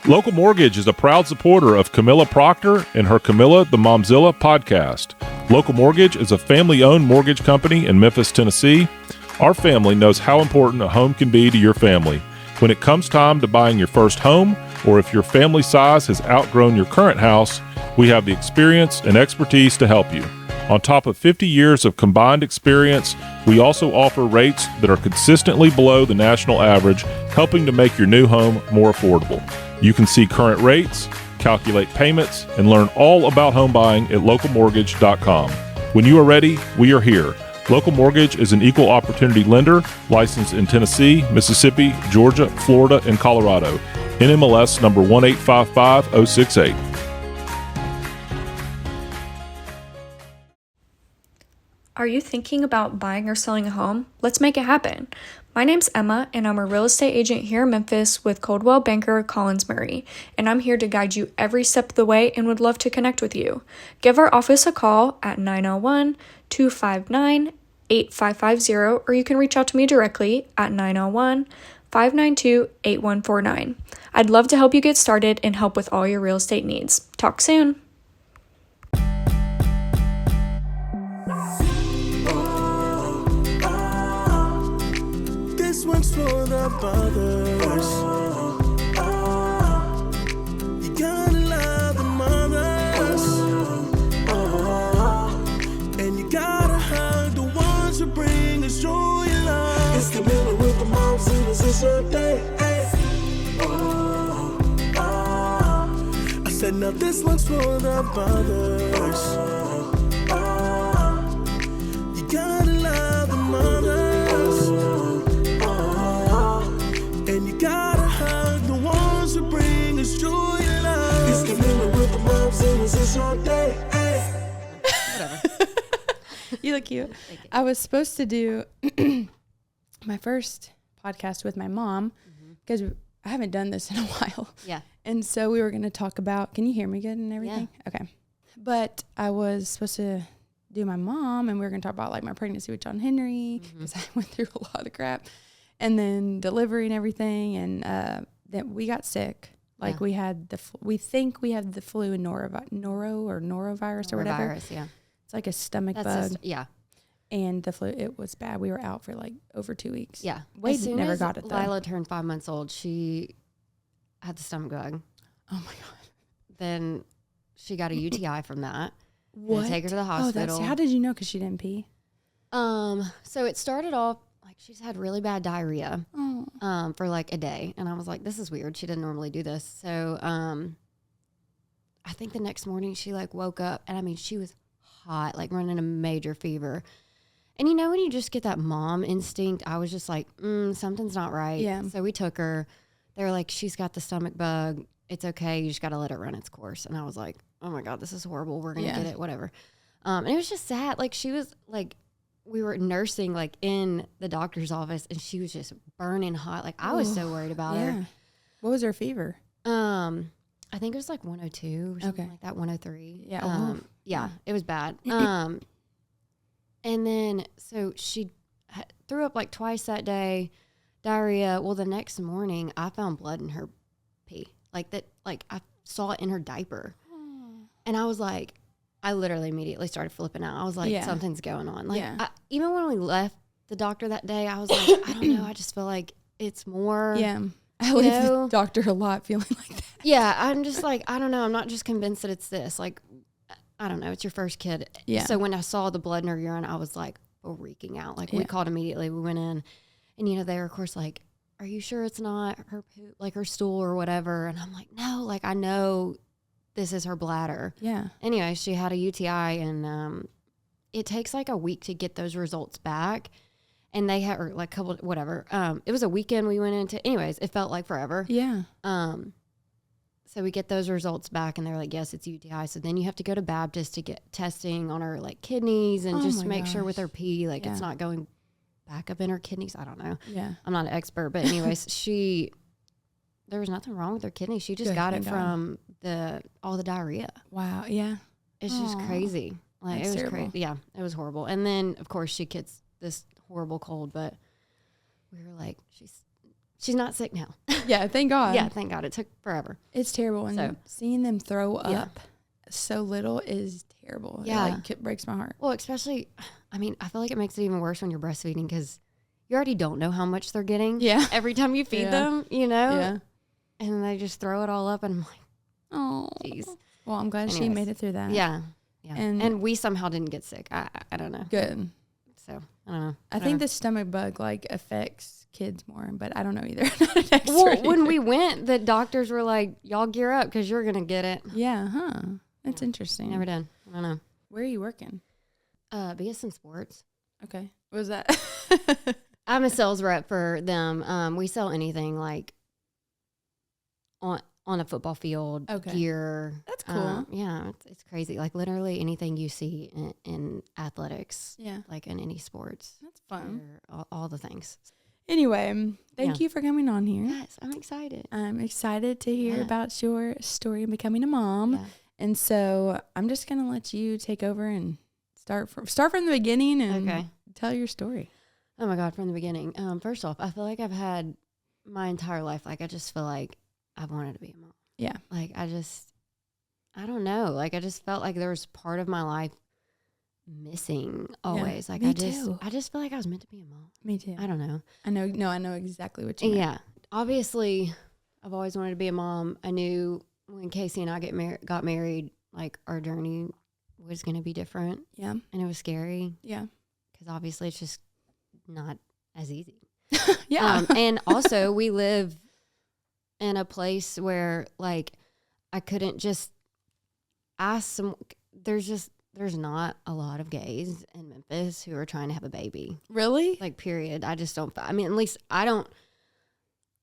Local Mortgage is a proud supporter of Camilla Proctor and her Camilla the Momzilla podcast. Local Mortgage is a family-owned mortgage company in Memphis, Tennessee. Our family knows how important a home can be to your family. When it comes time to buying your first home, or if your family size has outgrown your current house, we have the experience and expertise to help you. On top of 50 years of combined experience, we also offer rates that are consistently below the national average, helping to make your new home more affordable. You can see current rates, calculate payments, and learn all about home buying at localmortgage.com. When you are ready, we are here. Local Mortgage is an equal opportunity lender licensed in Tennessee, Mississippi, Georgia, Florida, and Colorado. NMLS number 1855068. Are you thinking about buying or selling a home? Let's make it happen. My name's Emma, and I'm a real estate agent here in Memphis with Coldwell Banker Collins Murray, and I'm here to guide you every step of the way and would love to connect with you. Give our office a call at 901-259-8550, or you can reach out to me directly at 901-592-8149. I'd love to help you get started and help with all your real estate needs. Talk soon. This one's for the mothers. You gotta love the mothers. And you gotta hug the ones who bring us joy and love. It's the middle with the moms and it's your day. I said now this one's for the mothers. You gotta love the mothers. And you gotta hug the ones who bring us joy and love. It's the middle with the moms and it's your day. Whatever. You look cute. I was supposed to do my first podcast with my mom because I haven't done this in a while. Yeah. And so we were going to talk about, can you hear me good and everything? Yeah. Okay. But I was supposed to do my mom, and we were going to talk about like my pregnancy with John Henry because I went through a lot of crap, and then delivery and everything. And then we got sick. Like we had we think we had the flu and norovirus or whatever. Norovirus, yeah. It's like a stomach bug. Yeah. And the flu, it was bad. We were out for like over 2 weeks. Yeah. Wade as soon never as got it though. Lila turned 5 months old, she had the stomach bug. Oh my God. Then she got a UTI from that. What? Take her to the hospital. How did you know? Because she didn't pee? So it started off like she's had really bad diarrhea for like a day. And I was like, this is weird. She didn't normally do this. So I think the next morning she like woke up, and I mean, she was hot, like running a major fever. And you know, when you just get that mom instinct, I was just like, something's not right. Yeah. So we took her. They were like, she's got the stomach bug. It's okay. You just got to let it run its course. And I was like, oh my God, this is horrible. We're going to get it, whatever. And it was just sad. Like she was like, we were nursing like in the doctor's office, and she was just burning hot. Like I was so worried about her. What was her fever? I think it was like 102 or something like that, 103. Yeah. Yeah, it was bad. And then, so she threw up like twice that day, diarrhea. Well, the next morning, I found blood in her pee. Like that, like I saw it in her diaper. And I was like, I literally immediately started flipping out. I was like, something's going on. Like, even when we left the doctor that day, I was like, I don't know. I just feel like it's more. Yeah. I leave the doctor a lot feeling like that. Yeah. I'm just like, I don't know. I'm not just convinced that it's this. Like, I don't know. It's your first kid. Yeah. So when I saw the blood in her urine, I was like freaking out. Like we called immediately. We went in, and you know, they were of course like, are you sure it's not her poop, like her stool or whatever? And I'm like, no, like I know this is her bladder. Yeah. Anyway, she had a UTI, and it takes like a week to get those results back. And they had, or like a couple, whatever. It was a weekend we went into. Anyways, it felt like forever. Yeah. So we get those results back, and they're like, yes, it's UTI. So then you have to go to Baptist to get testing on her like kidneys and just make sure with her pee, like it's not going back up in her kidneys. I don't know. Yeah. I'm not an expert, but anyways, there was nothing wrong with her kidneys. She just got it from all the diarrhea. Wow. Yeah. It's just crazy. Like That's it was terrible. crazy. Yeah, it was horrible. And then of course she gets this horrible cold, but we were like, she's not sick now. Yeah, thank God. Yeah, thank God. It took forever. It's terrible. And So- seeing them throw Yeah. up so little is terrible. Yeah. It like it breaks my heart. Well, especially, I mean, I feel like it makes it even worse when you're breastfeeding because you already don't know how much they're getting. Yeah. Every time you feed Yeah. them, you know? Yeah. And they just throw it all up, and I'm like, Oh. jeez. Well, I'm glad she Anyways. made it through that. Yeah. Yeah. And- And we somehow didn't get sick. I don't know. Good. So, I don't know. I think the stomach bug like affects kids more, but I don't know either. Not an expert Well, when either. we went, the doctors were like, y'all gear up because you're going to get it. Yeah, huh. That's interesting. Never done. I don't know. Where are you working? BSN Sports. Okay. What was that? I'm a sales rep for them. We sell anything like on a football field, Okay. gear. That's cool. Yeah, it's crazy. Like literally anything you see in athletics, Yeah. like in any sports. That's fun. All the things. Anyway, thank Yeah. you for coming on here. Yes, I'm excited. I'm excited to hear Yeah. about your story of becoming a mom. Yeah. And so I'm just going to let you take over and start from the beginning and Okay. tell your story. Oh my God, from the beginning. First off, I feel like I've had my entire life, like I just feel like I've wanted to be a mom. Yeah. Like I don't know. Like I just felt like there was part of my life missing always. Like me I too. just feel like I was meant to be a mom. Me too. I don't know. I know exactly what you mean. Yeah. Obviously, I've always wanted to be a mom. I knew when Casey and I got married, like our journey was going to be different, Yeah. and it was scary Yeah. because obviously it's just not as easy. Yeah. And also we live in a place where like I couldn't just ask some. There's not a lot of gays in Memphis who are trying to have a baby. Really? Like period. I just don't. I mean, at least I don't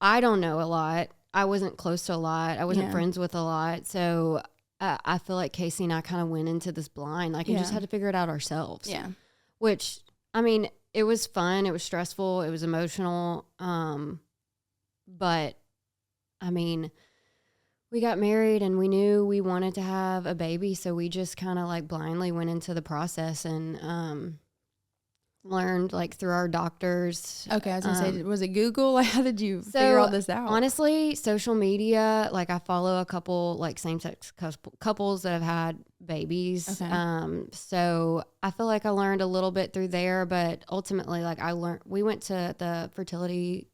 know a lot. I wasn't close to a lot. I wasn't Yeah. friends with a lot. So I feel like Casey and I kind of went into this blind, like, and just Yeah. had to figure it out ourselves. Yeah. Which, I mean, it was fun. It was stressful. It was emotional. But I mean, we got married and we knew we wanted to have a baby. So we just kind of like blindly went into the process and, learned like through our doctors. Okay. I was going to say, was it Google? Like, how did you So, figure all this out? Honestly, social media, like I follow a couple like same-sex couples that have had babies. Okay. So I feel like I learned a little bit through there, but ultimately like we went to the Fertility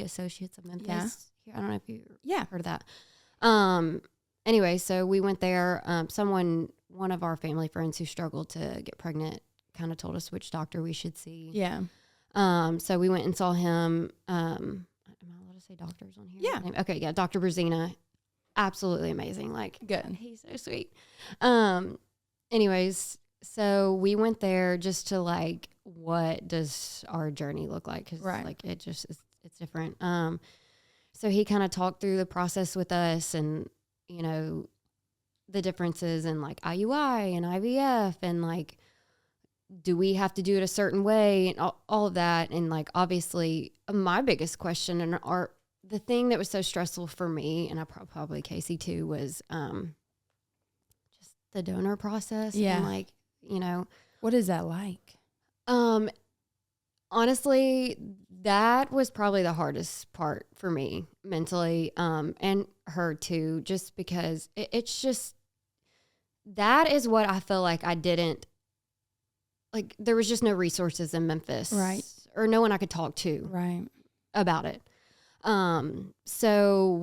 Associates of Memphis. I don't know if you heard of that. Anyway, so we went there. One of our family friends who struggled to get pregnant kind of told us which doctor we should see. Yeah. So we went and saw him. Am I allowed to say doctors on here? Yeah. Okay. Yeah. Dr. Brazina. Absolutely amazing. Like, Good. he's so sweet. Anyways, so we went there just to like, what does our journey look like? Cause Right. like it's different. So he kind of talked through the process with us and, you know, the differences in like IUI and IVF and like, do we have to do it a certain way and all of that. And like, obviously my biggest question and the thing that was so stressful for me, and I probably Casey too, was just the donor process. Yeah. And like, you know, What is that like? honestly, that was probably the hardest part for me mentally, and her too, just because it's just, that is what I feel like I didn't, like there was just no resources in Memphis. Right. Or no one I could talk to Right. about it. So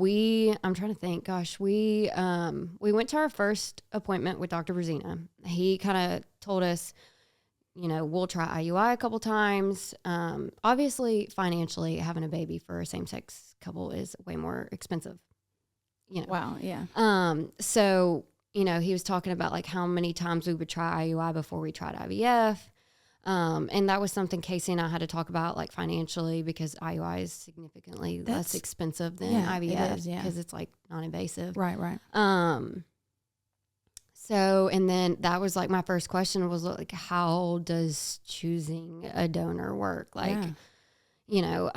I'm trying to think, gosh, we went to our first appointment with Dr. Brazina. He kind of told us, you know, we'll try IUI a couple times. Obviously financially having a baby for a same-sex couple is way more expensive, you know? Wow. Yeah. So, you know, he was talking about like how many times we would try IUI before we tried IVF. And that was something Casey and I had to talk about like financially because IUI is significantly less expensive than IVF because it's like non-invasive. Right. Right. So, and then that was like my first question was like, how does choosing a donor work? Like, Yeah. you know,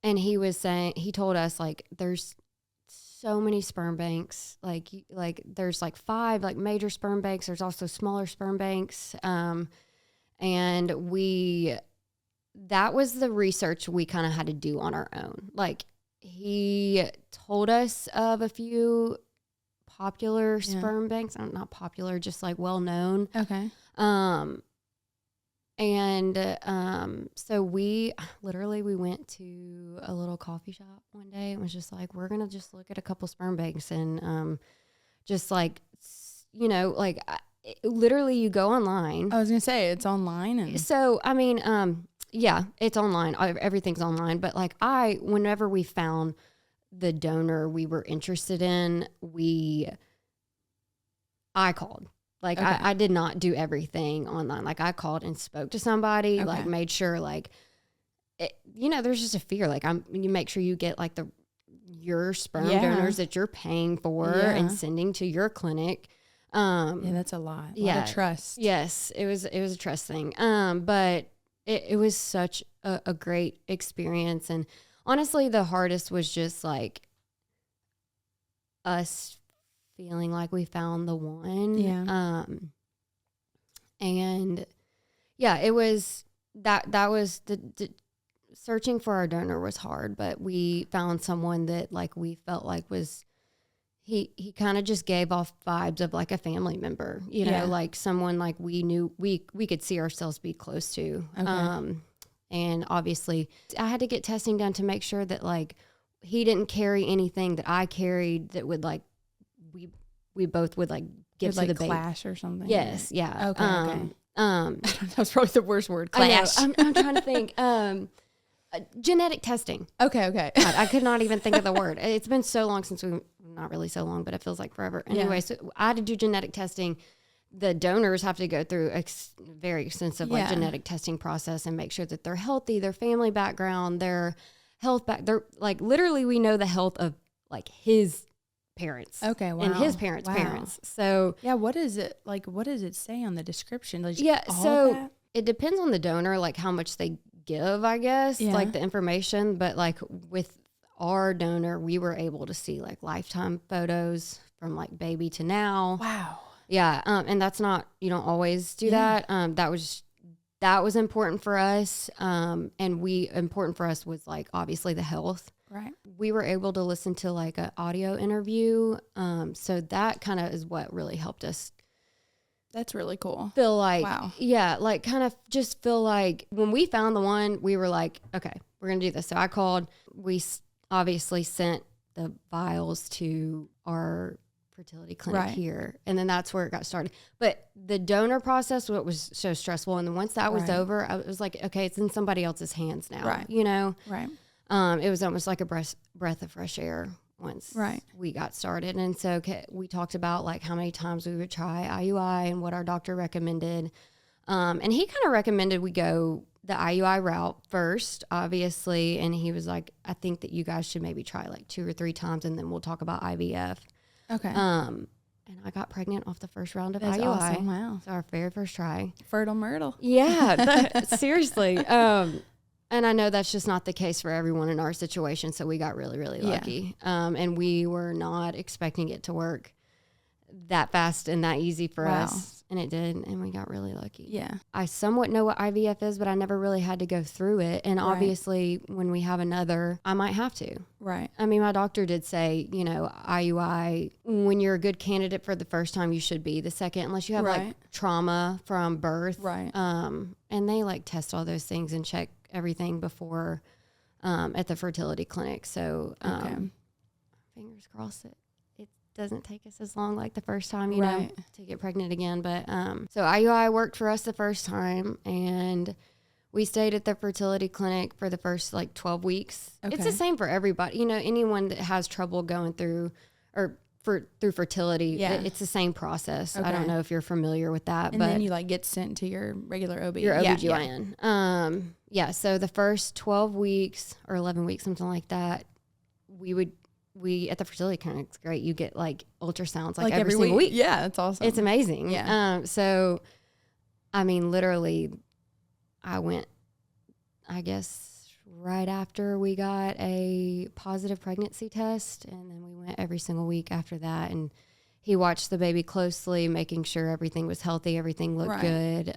and he told us like, there's so many sperm banks, like there's like 5 like major sperm banks. There's also smaller sperm banks. And we that was the research we kind of had to do on our own. Like, he told us of a few popular sperm banks. Not popular, just like well known. Okay. So we went to a little coffee shop one day and was just like, we're gonna just look at a couple sperm banks and just like, you know, like literally you go online. I was gonna say it's online, and so I mean, yeah, it's online. Everything's online. But like whenever we found the donor we were interested in, I called. Like, okay. I did not do everything online. Like, I called and spoke to somebody, okay. Like, made sure, like, you know, there's just a fear. Like, you make sure you get, like, your sperm donors that you're paying for and sending to your clinic. Yeah, that's a lot. A lot of trust. Yes, it was a trust thing. But it was such a great experience. And honestly, the hardest was just, like, us feeling like we found the one. Yeah. And yeah, it was that was the searching for our donor was hard, but we found someone that like we felt like was he kind of just gave off vibes of like a family member, you know, like someone like we knew we could see ourselves be close to. Okay. And obviously I had to get testing done to make sure that like he didn't carry anything that I carried that would like we both would like give to like the baby. Clash or something. Yes, yeah. Okay. That was probably the worst word. Clash. I know. I'm trying to think. Genetic testing. Okay. God, I could not even think of the word. It's been so long since not really so long, but it feels like forever. Anyway, so I had to do genetic testing. The donors have to go through a very extensive like genetic testing process and make sure that they're healthy, their family background, their health they're like literally we know the health of like his parents. Okay, wow. And his parents' parents. So yeah, what is it like? What does it say on the description? Like, so it depends on the donor, like how much they give, I guess, like the information. But like with our donor, we were able to see like lifetime photos from like baby to now. Wow. Yeah, and that's not you don't always do that. That was important for us, and important for us was like obviously the health. Right. We were able to listen to like an audio interview. So that kind of is what really helped us. That's really cool. Feel like, wow. Yeah, like kind of just feel like when we found the one, we were like, okay, we're going to do this. So I called, we obviously sent the vials to our fertility clinic here. And then that's where it got started. But the donor process, what was so stressful. And then once that was over, I was like, okay, it's in somebody else's hands now, you know? Right. It was almost like a breath of fresh air once we got started. And so we talked about like how many times we would try IUI and what our doctor recommended. And he kind of recommended we go the IUI route first, obviously. And he was like, I think that you guys should maybe try like 2 or 3 times and then we'll talk about IVF. Okay. And I got pregnant off the first round of That's IUI. Awesome. Wow. So our very first try. Fertile Myrtle. Yeah, seriously. And I know that's just not the case for everyone in our situation. So we got really, really lucky. And we were not expecting it to work that fast and that easy for us. And it did. And we got really lucky. Yeah. I somewhat know what IVF is, but I never really had to go through it. And obviously when we have another, I might have to. Right. I mean, my doctor did say, you know, IUI, when you're a good candidate for the first time, you should be. The second, unless you have like trauma from birth. Right. And they like test all those things and check everything before at the fertility clinic. So fingers crossed it doesn't take us as long like the first time, you know, to get pregnant again. But so IUI worked for us the first time, and we stayed at the fertility clinic for the first like 12 weeks. Okay. It's the same for everybody. You know, anyone that has trouble going through through fertility, it's the same process. Okay. I don't know if you're familiar with that. And then you like get sent to your regular OB. Your OBGYN. So the first 12 weeks or 11 weeks, something like that, we at the fertility clinic, it's great. You get like ultrasounds like every single week. Yeah, that's awesome. It's amazing. Yeah. So, I mean, literally, I went, I guess, right after we got a positive pregnancy test, and then we went every single week after that. And he watched the baby closely, making sure everything was healthy, everything looked good.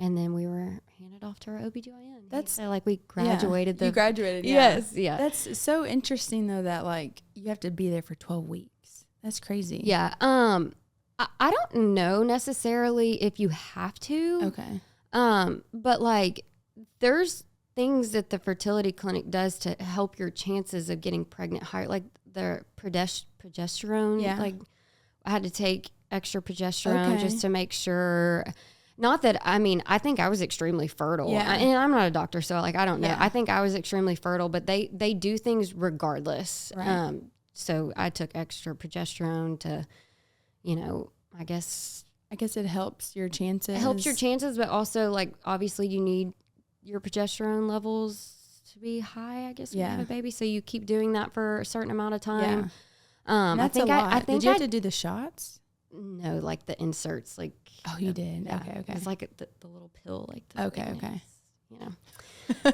And then we were handed off to our OBGYN. That's- so like we graduated. You graduated. Yeah. Yes. Yeah. That's so interesting though that like you have to be there for 12 weeks. That's crazy. Yeah. I don't know necessarily if you have to. Okay. But like there's things that the fertility clinic does to help your chances of getting pregnant higher, like the progesterone. Yeah. Like I had to take extra progesterone just to make sure. Not that, I mean, I think I was extremely fertile. Yeah. And I'm not a doctor, so like I don't know. Yeah. I think I was extremely fertile, but they do things regardless. Right. So I took extra progesterone to, you know, I guess it helps your chances. it helps your chances, but also like obviously you need your progesterone levels to be high, I guess, when you have a baby. So you keep doing that for a certain amount of time. Yeah. I think I think Did you have to do the shots? no, like the inserts, like Oh, you did. yeah, Okay. it's like the little pill, like the Okay. thickness, you know.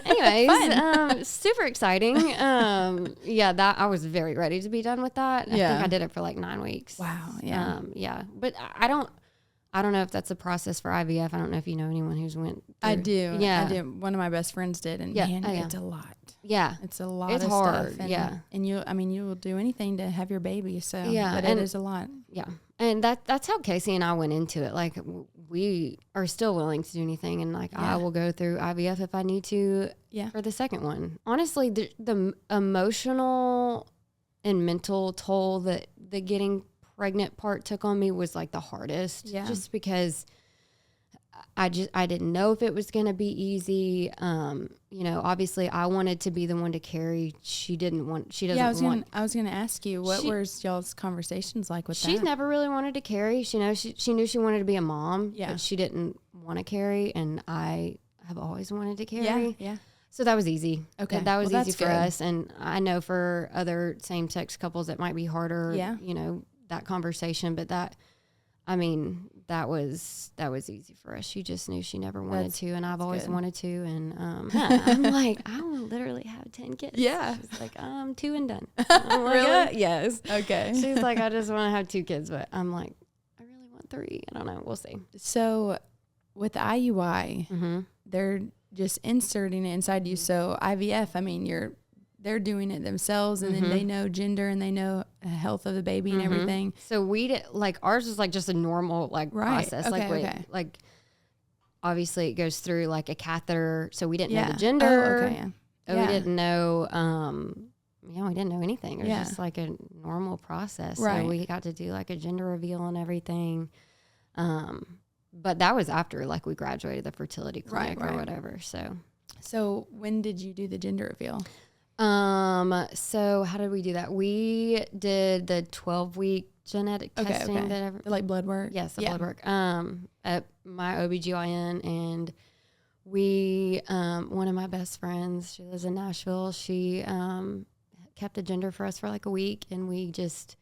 Anyways, super exciting. Yeah, that I was very ready to be done with that. I Yeah. think I did it for like 9 weeks. Wow. Yeah. Yeah, but I don't know if that's a process for IVF. I don't know if you know anyone who's went through. I do. Yeah. I do. One of my best friends did, and Yeah. man, Oh, yeah. it's a lot. Yeah. It's a lot. It's of hard, stuff. And, yeah. And you will do anything to have your baby. So Yeah, but and- it is a lot. Yeah. And that's how Casey and I went into it. Like we are still willing to do anything, and like I Yeah. will go through IVF if I need to Yeah. for the second one. Honestly, the emotional and mental toll that the getting pregnant part took on me was like the hardest. Yeah. Just because I didn't know if it was going to be easy. You know, obviously I wanted to be the one to carry. She doesn't I was gonna ask you, what She- were y'all's conversations like with She's that? never really wanted to carry. She knew she wanted to be a mom, Yeah. but she didn't want to carry, and I have always wanted to Yeah. carry. Yeah. So that was easy. Okay. That was Well, easy that's for good. us, and I know for other same-sex couples it might be harder. Yeah. You know, that conversation, but that was easy for us. She just knew she never wanted That's- to, and I've always good. wanted to, and I'm like, I will literally have 10 kids. Yeah. She's like, I'm 2 and done. I'm like, Really? yes. Okay. She's like, I just want to have 2 kids, but I'm like, I really want 3. I don't know. We'll see. So with the IUI, Mm-hmm. they're just inserting it inside you. So IVF, I mean, they're doing it themselves, and then they know gender and they know health of the baby and everything. So we did, like, ours was like just a normal like Right. process. Okay, like, okay. like obviously it goes through like a catheter. So we didn't know Yeah. the gender. Oh, okay. Yeah. We didn't know. We didn't know anything. It was Yeah. just like a normal process. Right. So we got to do like a gender reveal and everything. But that was after like we graduated the fertility clinic Right. or whatever. So when did you do the gender reveal? So how did we do that? We did the 12-week genetic testing that Like blood work? yes, the blood work. At my OBGYN, and we one of my best friends, she lives in Nashville, she kept the gender for us for like a week, and we just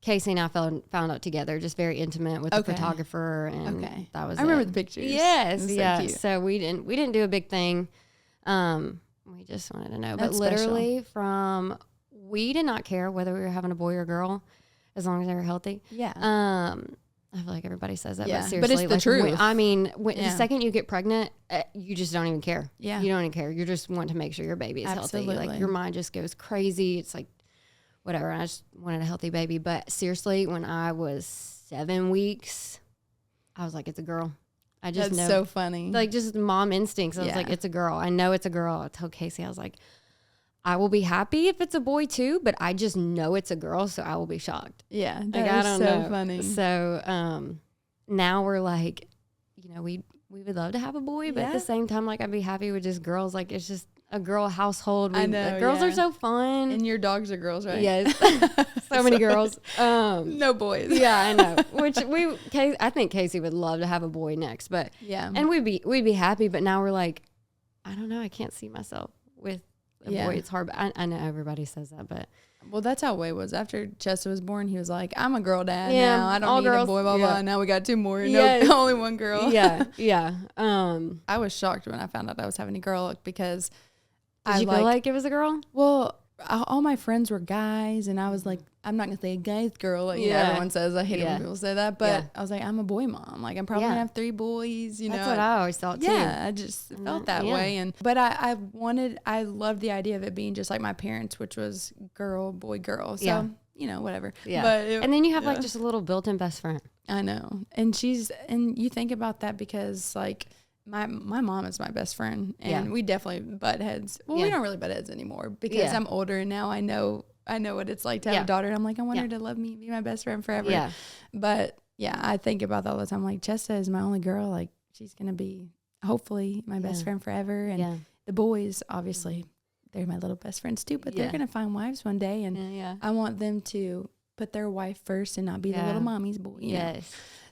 Casey and I found out together, just very intimate with the Okay. photographer, and Okay. that was I remember it. the pictures. Yes, It was so yeah. cute. So we didn't do a big thing. We just wanted to know. That's but literally we did not care whether we were having a boy or girl, as long as they were healthy. Yeah. I feel like everybody says that, Yeah, but but it's seriously, the like, truth. the Yeah. second you get pregnant, you just don't even care. Yeah. You don't even care. You just want to make sure your baby is healthy. Absolutely. Like your mind just goes crazy. It's like, whatever. I just wanted a healthy baby. But seriously, when I was 7 weeks, I was like, it's a girl. I just That's know. so funny. Like just mom instincts. I was Yeah. like, it's a girl. I know it's a girl. I told Casey, I was like, I will be happy if it's a boy too, but I just know it's a girl, so I will be shocked. yeah. Like, That I is don't so know. funny. So now we're like, you know, we would love to have a boy, but at Yeah. the same time, like I'd be happy with just girls. Like it's just a girl household. I know, Girls yeah. are so fun. And your dogs are girls, right? Yes, so many girls. No boys. Yeah, I know. Which I think Casey would love to have a boy next, but Yeah. and we'd be happy. But now we're like, I don't know. I can't see myself with a Yeah. boy. It's hard. But I know everybody says that, but Well, that's how Way was. After Chester was born, he was like, I'm a girl dad Yeah, now. I don't all need a girls, boy, blah, yeah. blah. Now we got 2 more. Yes. No, only 1 girl. yeah. I was shocked when I found out I was having a girl because Did you feel like it was a girl? well, all my friends were guys, and I was like, I'm not gonna say a guy's girl. Like, you know, everyone says. I hate it when people say that, but I was like, I'm a boy mom. Like, I'm probably gonna have 3 boys. You know, that's what I always thought too. Yeah, I just felt that way, but I loved the idea of it being just like my parents, which was girl, boy, girl. So you know, whatever. Yeah, but and then you have like just a little built-in best friend. I know, and you think about that because like. My mom is my best friend, and we definitely butt heads. Well, we don't really butt heads anymore because I'm older, and now I know what it's like to have a daughter, and I'm like, I want her to love me, be my best friend forever. Yeah. But yeah, I think about that all the time. Like, Chessa is my only girl. Like, she's gonna be hopefully my best friend forever, and the boys, obviously, they're my little best friends too. But they're gonna find wives one day, and I want them to put their wife first and not be the little mommy's boy. You know?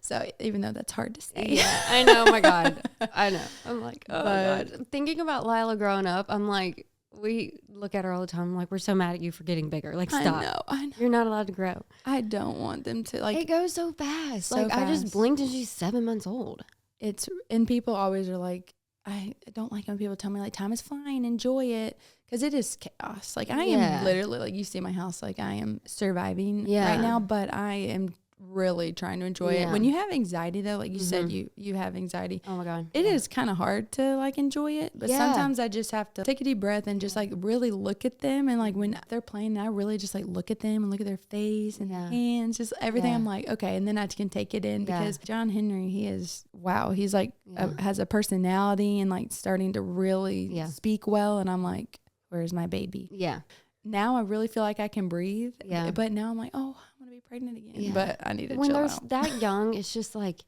So even though that's hard to say. Yeah, I know. Oh my God. I know. I'm like, oh my God. Thinking about Lila growing up, I'm like, we look at her all the time. I'm like, we're so mad at you for getting bigger. Like, stop. I know. You're not allowed to grow. I don't want them to like. It goes so fast. So like, fast. I just blinked and she's 7 months old. And people always are like, I don't like when people tell me like time is flying, enjoy it. Because it is chaos. Like, I am literally, like, you see my house, like, I am surviving right now, but I am really trying to enjoy it. When you have anxiety, though, like you said, you have anxiety. Oh, my God. It is kind of hard to, like, enjoy it. But sometimes I just have to take a deep breath and just, like, really look at them. And, like, when they're playing, I really just, like, look at them and look at their face and their hands, just everything. I'm like, okay. And then I can take it in because John Henry, he is, wow. He's, like, has a personality and, like, starting to really speak well. And I'm like, where's my baby? Yeah. Now I really feel like I can breathe. Yeah. But now I'm like, oh, I want to be pregnant again. Yeah. But I need to when chill they're out. that young, it's just like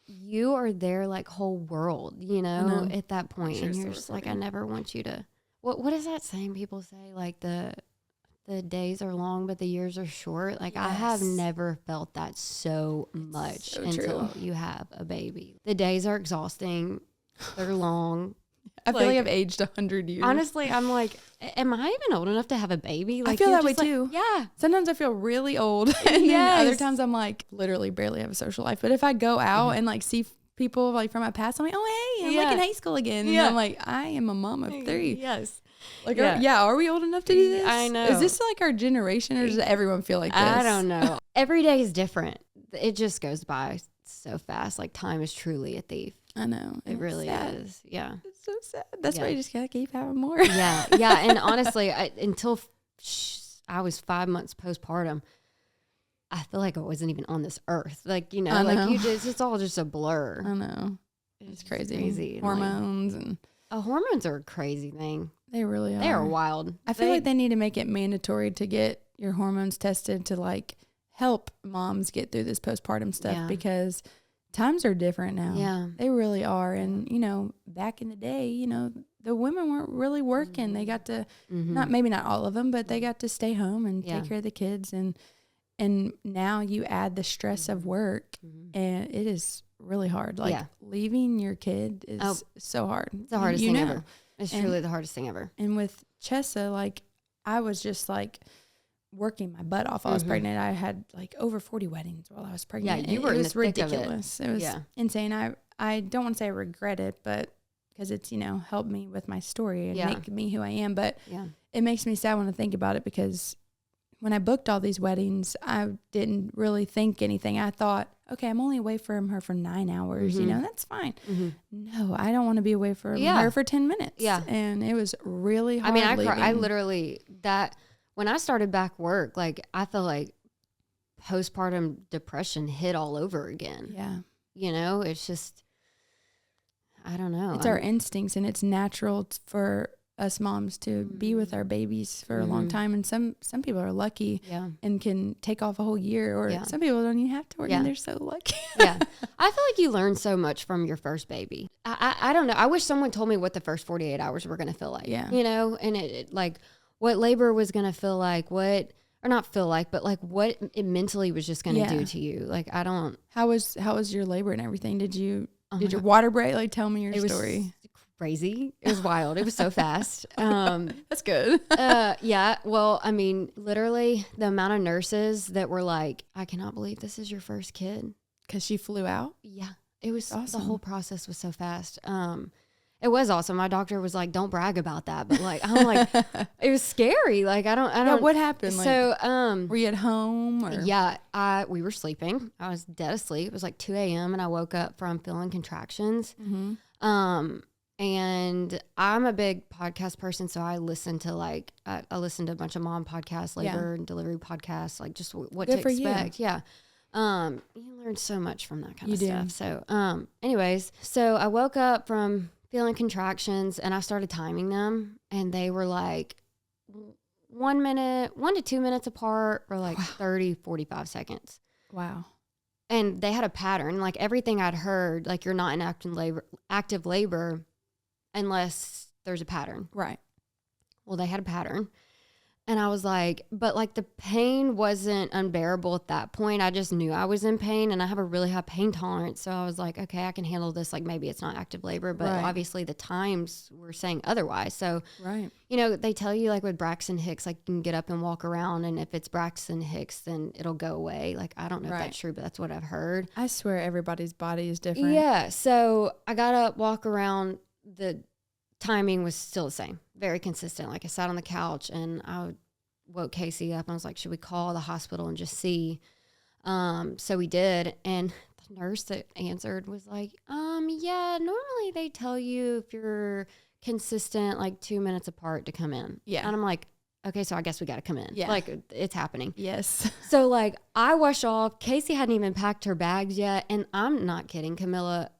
you are their like whole world, you know, at that point. And you're just like, I never want you to. What is that saying people say? Like the days are long, but the years are short. Like I have never felt that so much so until you have a baby. The days are exhausting. They're long. I feel like I've aged 100 years. Honestly, I'm like, am I even old enough to have a baby? Like, I feel that way like, too. Yeah. Sometimes I feel really old. And then other times I'm like, literally barely have a social life. But if I go out and like see people like from my past, I'm like, oh, hey, I'm like in high school again. And I'm like, I am a mom of 3. Yes. Like, are we old enough to do this? I know. Is this like our generation or does everyone feel like this? I don't know. Every day is different. It just goes by so fast. Like time is truly a thief. I know. It really is. Yeah. It's so sad. That's why you just gotta keep having more. Yeah. And honestly, until I was 5 months postpartum, I feel like I wasn't even on this earth. Like, you know, like it's all just a blur. I know. It's crazy. Hormones and hormones are a crazy thing. They really are. They are wild. I feel like they need to make it mandatory to get your hormones tested to like help moms get through this postpartum stuff because times are different now. Yeah. They really are. And, you know, back in the day, you know, the women weren't really working. Mm-hmm. They got to, maybe not all of them, but they got to stay home and take care of the kids. And now you add the stress of work and it is really hard. Like leaving your kid is so hard. It's the hardest thing ever. It's truly the hardest thing ever. And with Chessa, like I was just like working my butt off. I was pregnant. I had like over 40 weddings while I was pregnant. Yeah, you were it in was the thick ridiculous. Of it was insane. I don't want to say I regret it, but because it's, you know, helped me with my story and make me who I am. But it makes me sad when I think about it because when I booked all these weddings, I didn't really think anything. I thought, okay, I'm only away from her for 9 hours. You know, that's fine. No, I don't want to be away from her for 10 minutes. Yeah. And it was really hard. I mean, I literally, when I started back work, like I felt like postpartum depression hit all over again. Yeah. You know, it's just, I don't know. It's our instincts and it's natural for us moms to be with our babies for a long time. And some people are lucky and can take off a whole year or some people don't even have to work and they're so lucky. I feel like you learn so much from your first baby. I don't know. I wish someone told me what the first 48 hours were going to feel like, you know, and it like what labor was going to feel like, or not feel like, but like what it mentally was just going to do to you. Like, I don't. How was your labor and everything? Did your water break? Like, tell me your story. Crazy. It was wild. It was so fast. That's good. Yeah. Well, I mean, literally the amount of nurses that were like, I cannot believe this is your first kid. Because she flew out? Yeah. It was awesome. The whole process was so fast. And It was awesome. My doctor was like, "Don't brag about that," but like, I'm like, it was scary. Like, I don't. Yeah, what happened? So, were you at home? Or? Yeah, we were sleeping. I was dead asleep. It was like 2 a.m. and I woke up from feeling contractions. Mm-hmm. And I'm a big podcast person, so I listen to I listen to a bunch of mom podcasts, labor and delivery podcasts, like just what Good to for expect. you. Yeah. You learn so much from that kind You of do. stuff. So, anyways, so I woke up from feeling contractions and I started timing them, and they were like 1 to 2 minutes apart, or like 30, 45 seconds. Wow. And they had a pattern, like everything I'd heard, like you're not in active labor unless there's a pattern. Right. Well, they had a pattern. And I was like, but like the pain wasn't unbearable at that point. I just knew I was in pain, and I have a really high pain tolerance. So I was like, okay, I can handle this. Like maybe it's not active labor, but Right. obviously the times were saying otherwise. So, Right. you know, they tell you like with Braxton Hicks, like you can get up and walk around, and if it's Braxton Hicks, then it'll go away. Like, I don't know if Right. that's true, but that's what I've heard. I swear everybody's body is different. Yeah. So I got up, walk around. The timing was still the same, very consistent. Like I sat on the couch and I woke Casey up. I was like, should we call the hospital and just see? So we did. And the nurse that answered was like, yeah, normally they tell you if you're consistent, like 2 minutes apart to come in. Yeah. And I'm like, okay, so I guess we got to come in. Yeah. Like it's happening. Yes. So like I washed off. Casey hadn't even packed her bags yet. And I'm not kidding, Camilla,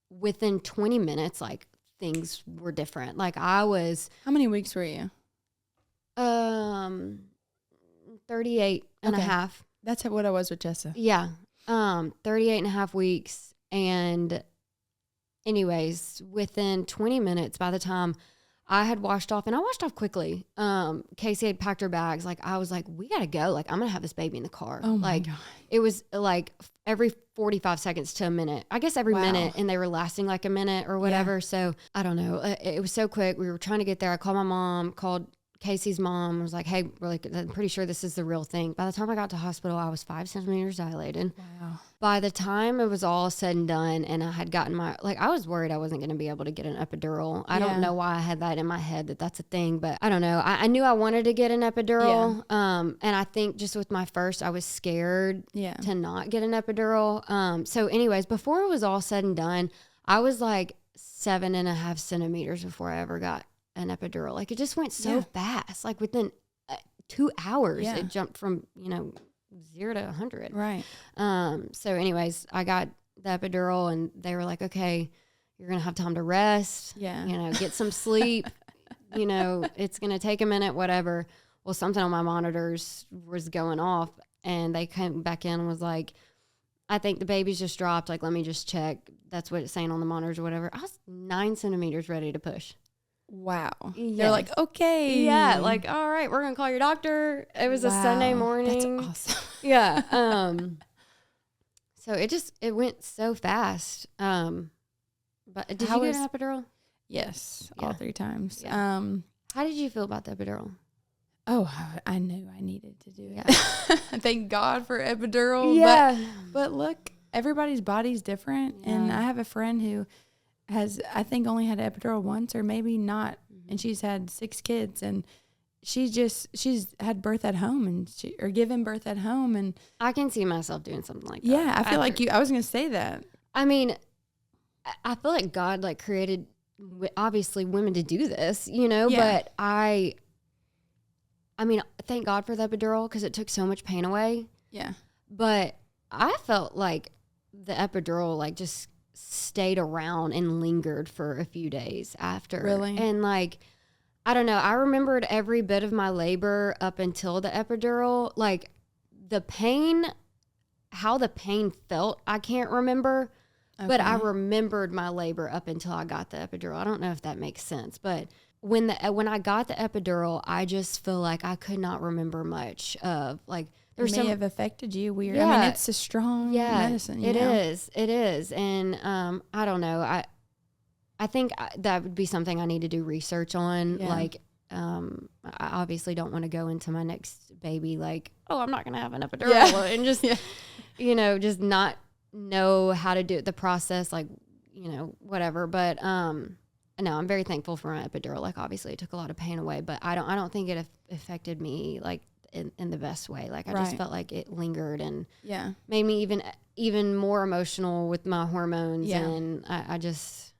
within 20 minutes, like things were different. Like I was, How many weeks were you? 38 and a Okay. half. That's what I was with Jessa. Yeah. 38 and a half weeks. And anyways, within 20 minutes, by the time I had washed off, and I washed off quickly. Casey had packed her bags. Like I was like, we gotta go. Like I'm gonna have this baby in the car. Oh my like God. it was like every 45 seconds to a minute. I guess every Wow. minute, and they were lasting like a minute or whatever. So I don't know. It was so quick. We were trying to get there. I called my mom, called Casey's mom. I was like, hey, I'm pretty sure this is the real thing. By the time I got to hospital, I was 5 centimeters dilated. Wow. By the time it was all said and done, and I had gotten I was worried I wasn't going to be able to get an epidural. I Yeah. don't know why I had that in my head that that's a thing, but I don't know. I knew I wanted to get an epidural. And I think just with my first, I was scared Yeah. to not get an epidural. So anyways, before it was all said and done, I was like 7.5 centimeters before I ever got an epidural. Like it just went so Yeah. fast. Like within 2 hours, Yeah. it jumped from, 0 to 100. Right. So anyways, I got the epidural, and they were like, okay, you're going to have time to rest, Yeah. get some sleep, it's going to take a minute, whatever. Well, something on my monitors was going off, and they came back in and was like, I think the baby's just dropped. Like, let me just check. That's what it's saying on the monitors or whatever. I was 9 centimeters ready to push. Wow. Yeah. They're like, okay. Yeah. Like, all right, we're going to call your doctor. It was a Sunday Wow. morning. That's awesome. Yeah. So it went so fast. But did How you get an epidural? Yes. Yeah. All 3 times. Yeah. How did you feel about the epidural? Oh, I knew I needed to do Yeah. it. Thank God for epidural. But look, everybody's body's different. And Yeah. I have a friend who has, I think, only had an epidural once or maybe not. Mm-hmm. And she's had 6 kids, and she's had birth at home or given birth at home. And I can see myself doing something like that. yeah, I feel like after- I was going to say that. I mean, I feel like God created obviously women to do this, Yeah. but I mean, thank God for the epidural because it took so much pain away. Yeah. But I felt like the epidural just stayed around and lingered for a few days after. Really? And I don't know. I remembered every bit of my labor up until the epidural. Like the pain, how the pain felt, I can't remember. But I Okay. remembered my labor up until I got the epidural. I don't know if that makes sense, but when I got the epidural, I just feel like I could not remember much of It there's may some have affected you weird. I Yeah. mean, it's a strong medicine. It is, and I don't know. I think that would be something I need to do research on. Yeah. I obviously don't want to go into my next baby I'm not going to have an epidural Yeah. and just just not know how to do the process, whatever. But no, I'm very thankful for my epidural. Like, obviously, it took a lot of pain away, but I don't think it affected me like in the best way. Like, I just felt like it lingered and made me even more emotional with my hormones. Yeah. And I just,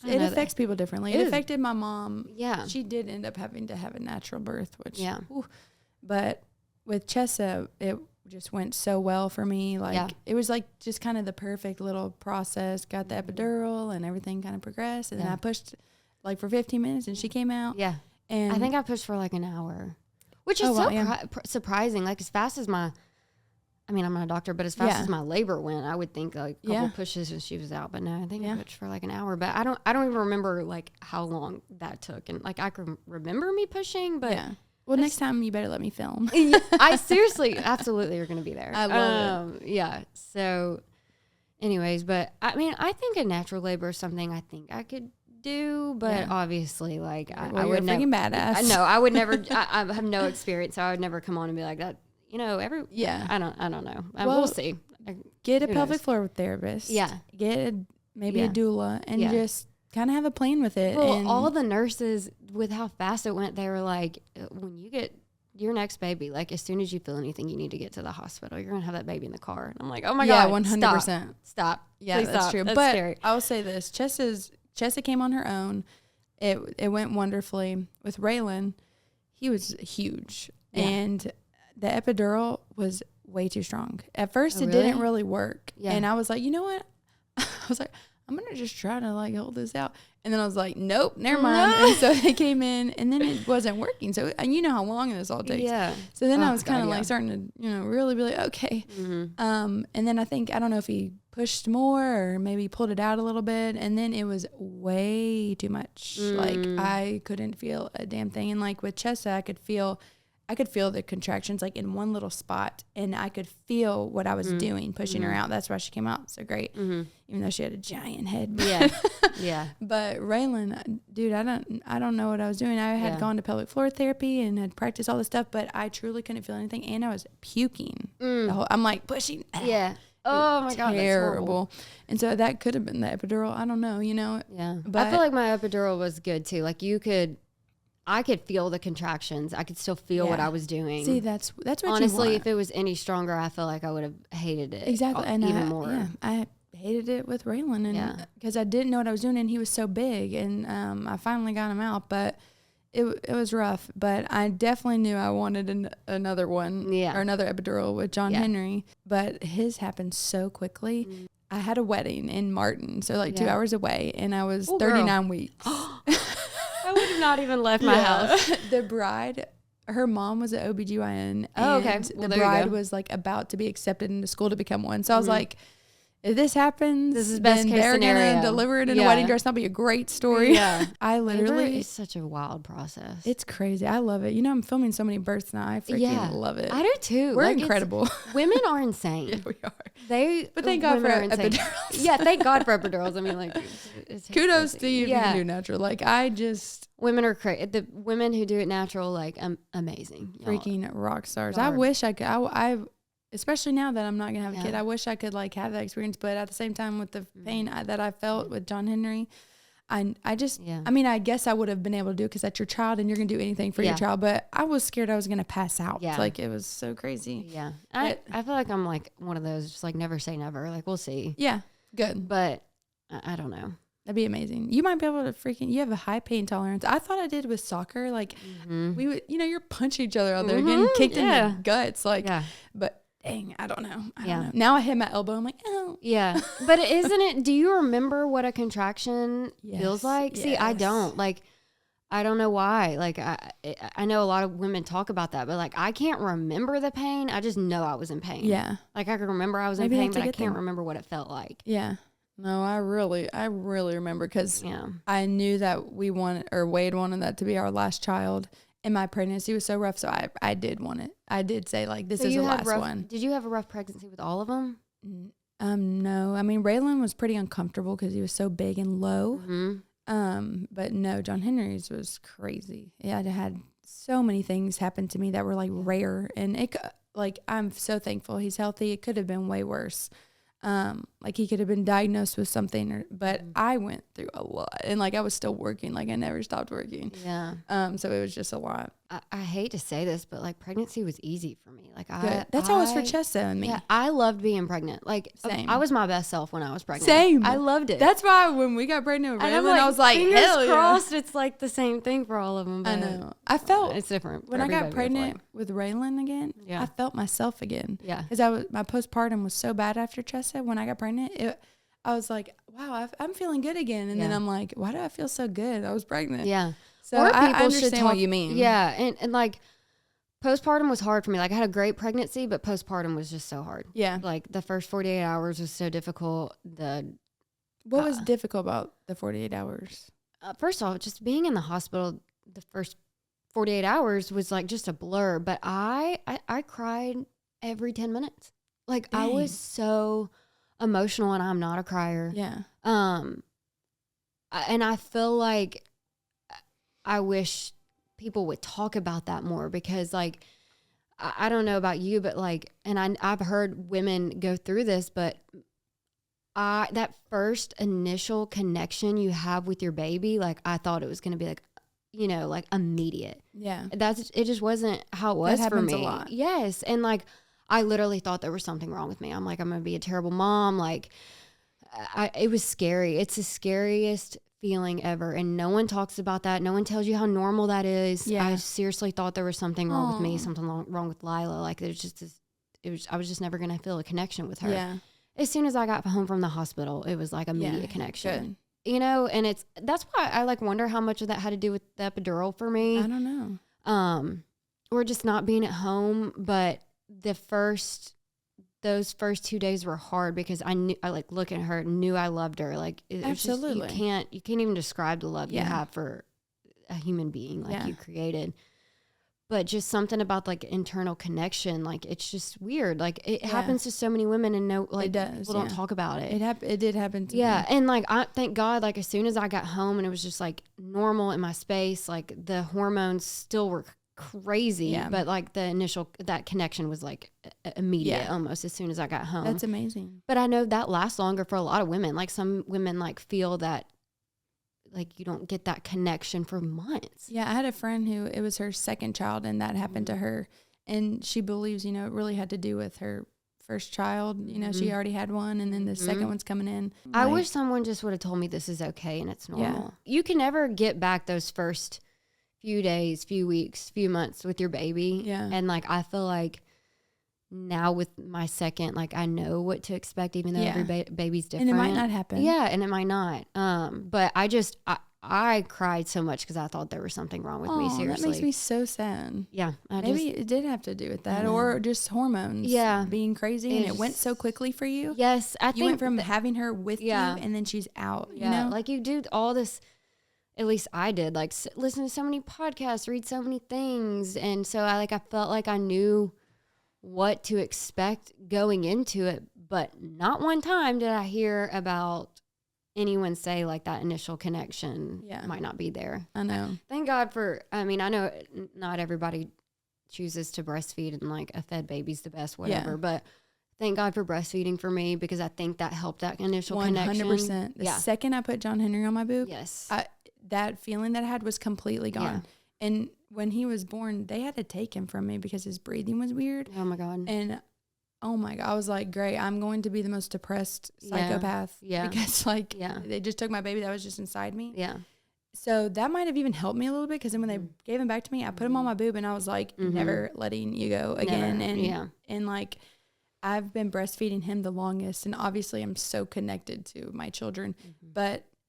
it affects people differently. It affected my mom. Yeah. She did end up having to have a natural birth, which, whew. But with Chessa, it just went so well for me. Like, it was like just kind of the perfect little process. Got the epidural and everything kind of progressed. And then I pushed like for 15 minutes and she came out. Yeah. And I think I pushed for like an hour, which is surprising. Like, as fast as I'm not a doctor, but as fast as my labor went, I would think like a couple pushes and she was out. But no, I think I pushed for like an hour. But I don't even remember like how long that took. And like, I can remember me pushing, but well, next time you better let me film. I seriously, absolutely, are going to be there. I love it. Yeah. So, anyways, but I mean, I think a natural labor is something I think I could do, but obviously, like, I would never. Freaking badass. No, I would never. I have no experience, so I would never come on and be like that. You know, I don't know. We'll see. Get a pelvic floor therapist. Yeah. Get maybe a doula and just kind of have a plan with it. Well, and all the nurses, with how fast it went, they were like, when you get your next baby, like, as soon as you feel anything, you need to get to the hospital. You're going to have that baby in the car. And I'm like, oh my God. 100%. Stop. Yeah, Please that's stop. true. That's but scary. I'll say this. Chessa came on her own. It went wonderfully. With Raylan, he was huge. Yeah. And the epidural was way too strong. At first, it didn't really work. Yeah. And I was like, you know what? I was like, I'm going to just try to like hold this out. And then I was like, nope, never mind. And so they came in and then it wasn't working. So, and you know how long this all takes. Yeah. So then I was kind of like starting to, really, really, okay. Mm-hmm. And then I don't know if he pushed more or maybe pulled it out a little bit. And then it was way too much. Like, I couldn't feel a damn thing. And like with Chessa, I could feel the contractions like in one little spot, and I could feel what I was doing, pushing her out. That's why she came out so great, even though she had a giant head. Yeah. But Raylan, dude, I don't know what I was doing. I had gone to pelvic floor therapy and had practiced all this stuff, but I truly couldn't feel anything, and I was puking. I'm like pushing. Yeah. Oh my God, terrible. And so that could have been the epidural. I don't know, Yeah. But I feel like my epidural was good too. Like I could feel the contractions. I could still feel what I was doing. See, that's what honestly, you want. if it was any stronger, I feel like I would have hated it. Exactly. And even more. Yeah, I hated it with Raylan, and because I didn't know what I was doing, and he was so big, and I finally got him out, but it was rough. But I definitely knew I wanted another one, or another epidural with John Henry. But his happened so quickly. I had a wedding in Martin, so like 2 hours away, and I was 39 weeks. I would have not even left my house. The bride, her mom was an OBGYN. Oh, okay. And Well, the bride was like about to be accepted into school to become one. So I was like, if this happens, this is best case they're scenario. Gonna deliver it in a wedding dress. That'll be a great story. Yeah. I literally, it's such a wild process. It's crazy. I love it. I'm filming so many births now. I freaking love it. I do too. We're incredible. Women are insane. Yeah, we are. But thank God for epidurals. Yeah, thank God for epidurals. I mean, like, it's kudos to you if you can do natural. Like, women are crazy. The women who do it natural, like, amazing. Freaking rock stars. I wish I could. Especially now that I'm not gonna have a kid, I wish I could like have that experience. But at the same time, with the pain that I felt with John Henry, I mean, I guess I would have been able to do it because that's your child and you're gonna do anything for your child. But I was scared I was gonna pass out. Yeah. Like, it was so crazy. Yeah, I feel like I'm like one of those, just like never say never. Like, we'll see. Yeah, good. But I don't know. That'd be amazing. You might be able to you have a high pain tolerance. I thought I did with soccer. Like, we would, you're punching each other out there, getting kicked in the guts. Like, but. Dang, I don't know. I don't know. Now I hit my elbow. I'm like, oh. Yeah. But isn't it, do you remember what a contraction feels like? Yes. See, I don't. Like, I don't know why. Like, I know a lot of women talk about that, but like, I can't remember the pain. I just know I was in pain. Yeah. Like, I can remember I was in pain, but I can't remember what it felt like. Yeah. No, I really remember because I knew that Wade wanted that to be our last child. And my pregnancy was so rough, so I did want it. I did say, like, this is the last one. Did you have a rough pregnancy with all of them? No. I mean, Raylan was pretty uncomfortable because he was so big and low. But no, John Henry's was crazy. Yeah, I had so many things happen to me that were like rare, and I'm so thankful he's healthy. It could have been way worse. Like he could have been diagnosed with something, but I went through a lot, and like I was still working, like I never stopped working. Yeah. So it was just a lot. I hate to say this, but like pregnancy was easy for me. Like That's how it was for Chessa and me. Yeah, I loved being pregnant. Like Same. I was my best self when I was pregnant. Same. I loved it. That's why when we got pregnant with and I'm Raylan, I was like, fingers hell crossed. It's like the same thing for all of them. yeah. I But know. I felt it's different when for I got everybody, pregnant with Raylan again. Yeah. I felt myself again. Yeah. Because my postpartum was so bad after Chessa. When I got pregnant, I was like, wow, I'm feeling good again. And then I'm like, why do I feel so good? I was pregnant. Yeah. So Or I people understand should what talk- you mean. Yeah, and like postpartum was hard for me. Like I had a great pregnancy, but postpartum was just so hard. Yeah. Like the first 48 hours was so difficult. What was difficult about the 48 hours? First off, just being in the hospital the first 48 hours was like just a blur. But I cried every 10 minutes. Like I was so emotional, and I'm not a crier. Yeah. And I feel like I wish people would talk about that more, because like I don't know about you, but like, and I've heard women go through this, but that first initial connection you have with your baby, like I thought it was going to be like, you know, like immediate. Yeah. It just wasn't how it was That for happens me. a lot. Yes. And like, I literally thought there was something wrong with me. I'm like, I'm going to be a terrible mom. Like it was scary. It's the scariest feeling ever. And no one talks about that. No one tells you how normal that is. Yeah. I seriously thought there was something wrong with me, something wrong with Lila. Like there's just I was just never going to feel a connection with her. Yeah. As soon as I got home from the hospital, it was like immediate connection. Good. You know, and that's why I like wonder how much of that had to do with the epidural for me. I don't know. Or just not being at home. But those first 2 days were hard, because I like look at her, knew I loved her. Like Absolutely. It's just, you can't even describe the love you Yeah. have for a human being like Yeah. you created. But just something about like internal connection, like it's just weird. Like it happens to so many women, and It does, people don't talk about it. It did happen to me. Yeah, and like I thank God, like as soon as I got home and it was just like normal in my space, like the hormones still were crazy, Yeah. but like that connection was like immediate almost as soon as I got home. That's amazing. But I know that lasts longer for a lot of women. Like some women like feel that like you don't get that connection for months. Yeah, I had a friend who it was her second child, and that happened to her, and she believes, you know, it really had to do with her first child. You know, she already had one, and then the second one's coming in. I Like, wish someone just would have told me this is okay and it's normal. You can never get back those first few days, few weeks, few months with your baby. Yeah. And like, I feel like now with my second, like I know what to expect, even though every baby's different. and it might not happen. Yeah. And it might not. But I cried so much because I thought there was something wrong with me. Seriously. That makes me so sad. Yeah. Maybe it did have to do with that, or just hormones. Yeah. being crazy, and it went so quickly for you. Yes. I You think went from having her with you, Yeah. and then she's out. Yeah, You know, like you do all this, at least I did, like listen to so many podcasts, read so many things. And so I felt like I knew what to expect going into it, but not one time did I hear about anyone say like that initial connection might not be there. I know. Thank God I know not everybody chooses to breastfeed, and like a fed baby's the best, whatever, but thank God for breastfeeding for me, because I think that helped that initial connection. 100%. The second I put John Henry on my boob, Yes. that feeling that I had was completely gone. Yeah. And when he was born, they had to take him from me because his breathing was weird. Oh my God. And oh my God, I was like, great, I'm going to be the most depressed psychopath. Yeah. Because they just took my baby that was just inside me. Yeah. So that might have even helped me a little bit, because then when they gave him back to me, I put him on my boob, and I was like, never letting you go again. And like, I've been breastfeeding him the longest, and obviously I'm so connected to my children,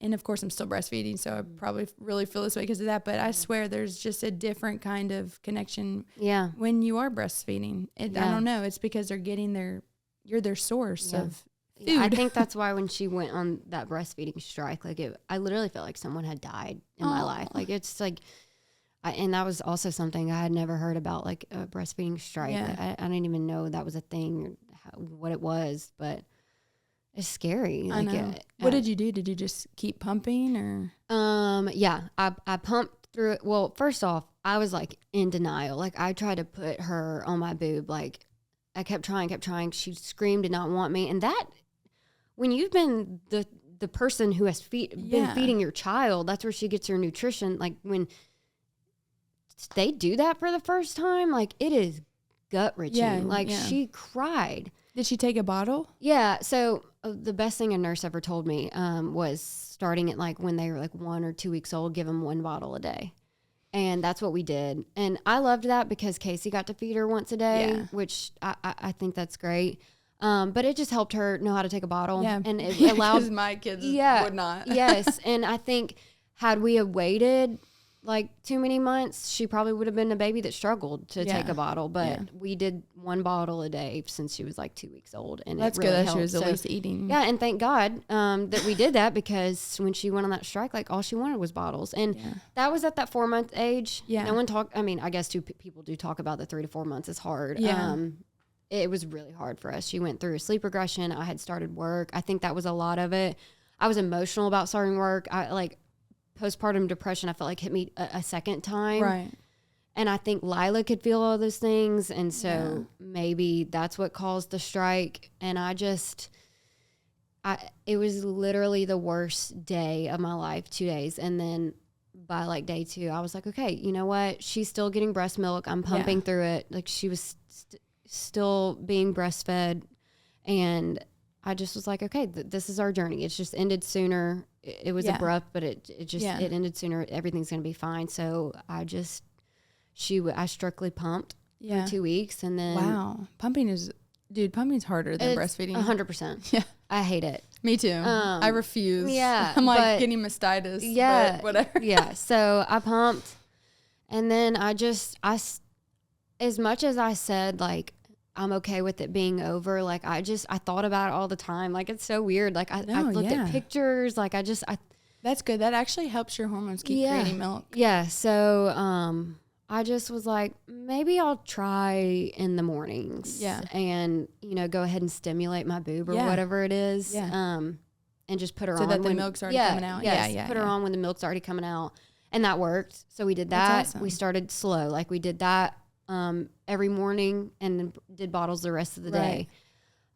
and of course I'm still breastfeeding, so I probably really feel this way because of that, but I swear there's just a different kind of connection when you are breastfeeding. I don't know, it's because they're getting you're their source of food. Yeah, I think that's why when she went on that breastfeeding strike, like I literally felt like someone had died in my life. Like it's like, and that was also something I had never heard about, like a breastfeeding strike. Yeah. I didn't even know that was a thing, or what it was, but it's scary. I know. What did you do? Did you just keep pumping, or? Yeah, I pumped through it. Well, first off, I was like in denial. Like I tried to put her on my boob. Like I kept trying. She screamed, did not want me. And that when you've been the person who has been feeding your child, that's where she gets her nutrition. Like when they do that for the first time, like it is gut wrenching. She cried. Did she take a bottle? Yeah. So the best thing a nurse ever told me was starting at like when they were like 1 or 2 weeks old, give them 1 bottle a day. And that's what we did. And I loved that because Casey got to feed her once a day, which I think that's great. But it just helped her know how to take a bottle. Yeah. And it allowed my kids would not. Yes. And I think had we have waited like too many months, she probably would have been a baby that struggled to take a bottle. But we did 1 bottle a day since she was like 2 weeks old. And that's it really good that helped. she was at least eating. Yeah. And thank God that we did that, because when she went on that strike, like all she wanted was bottles. And that was at that 4-month age. Yeah. No one talked. I mean, I guess people do talk about the 3 to 4 months is hard. Yeah. It was really hard for us. She went through a sleep regression. I had started work. I think that was a lot of it. I was emotional about starting work. Postpartum depression, I felt like hit me a second time. Right. And I think Lila could feel all those things. And so maybe that's what caused the strike. And it was literally the worst day of my life, 2 days. And then by like day 2, I was like, okay, you know what? She's still getting breast milk. I'm pumping through it. Like she was still being breastfed. And I just was like, okay, this is our journey. It's just ended sooner. It was abrupt, but it ended sooner. Everything's going to be fine. So I strictly pumped for 2 weeks. And then pumping's harder than breastfeeding. 100%. Yeah. I hate it. Me too. I refuse. Yeah. I'm like getting mastitis. Yeah. But whatever. Yeah. So I pumped, and then I as much as I said, like, I'm okay with it being over. Like, I thought about it all the time. Like, it's so weird. Like, I looked at pictures. Like, that's good. That actually helps your hormones keep creating milk. Yeah. So, I just was like, maybe I'll try in the mornings. Yeah. And, go ahead and stimulate my boob or whatever it is. Yeah. And just put her on. So that the milk's already coming out. Yes, yeah. Put her on when the milk's already coming out. And that worked. So we did that. That's awesome. We started slow. Like, we did that every morning and then did bottles the rest of the day.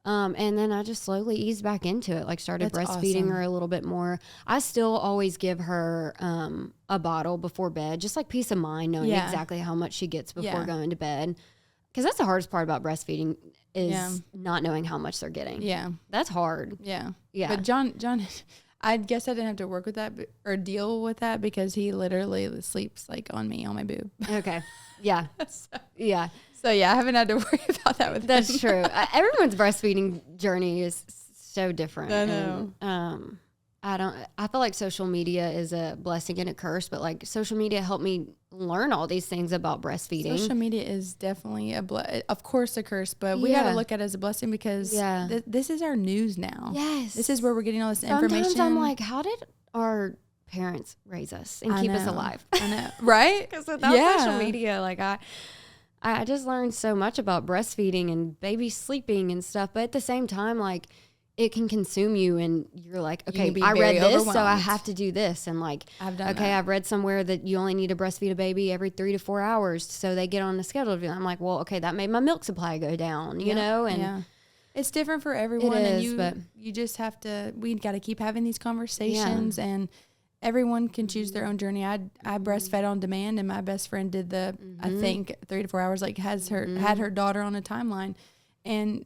And then I just slowly eased back into it, like started breastfeeding her a little bit more. I still always give her a bottle before bed, just like peace of mind, knowing exactly how much she gets before going to bed. Because that's the hardest part about breastfeeding is not knowing how much they're getting. Yeah. That's hard. Yeah. Yeah. But John, I guess I didn't have to work with that or deal with that because he literally sleeps like on me, on my boob. Okay. Yeah. Yeah. So yeah, I haven't had to worry about that with That's true. Everyone's breastfeeding journey is so different. I know. And, I feel like social media is a blessing and a curse, but like social media helped me learn all these things about breastfeeding. Social media is definitely of course a curse, but we got to look at it as a blessing because this is our news now. Yes. This is where we're getting all this information. Sometimes I'm like, how did our parents raise us and keep us alive? I know. Right? Because without social media, like I just learned so much about breastfeeding and baby sleeping and stuff. But at the same time, like, it can consume you and you're like, okay, I read this, so I have to do this. And like, I've read somewhere that you only need to breastfeed a baby every 3 to 4 hours. So they get on the schedule. I'm like, well, okay, that made my milk supply go down, you know? And it's different for everyone. It is, but you just have to, we got to keep having these conversations and everyone can choose their own journey. I breastfed on demand, and my best friend did I think 3 to 4 hours, like had her daughter on a timeline. And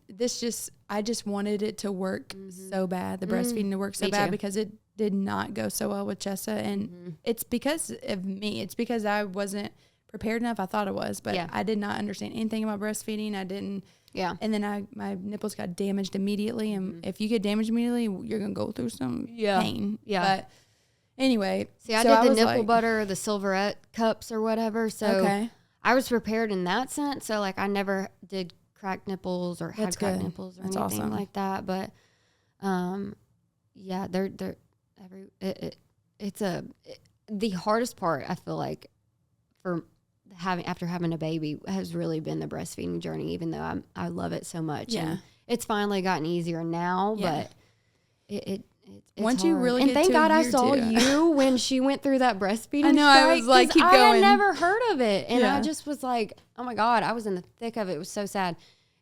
I just wanted it to work so bad, the breastfeeding to work so bad because it did not go so well with Chessa. And it's because of me. It's because I wasn't prepared enough. I thought I was, but I did not understand anything about breastfeeding. I didn't. Yeah. And then my nipples got damaged immediately. And if you get damaged immediately, you're going to go through some pain. Yeah. But anyway. See, I did the nipple butter, the Silverette cups or whatever. So I was prepared in that sense. So like I never did cracked nipples or had cracked nipples or anything like that. But the hardest part I feel like for after having a baby has really been the breastfeeding journey, even though I love it so much. Yeah. And it's finally gotten easier now, but it's once hard. you really and get thank to God I saw you when she went through that breastfeeding. I know, strike, I was like, keep I going. had never heard of it, and I just was like, oh my God, I was in the thick of it. It was so sad.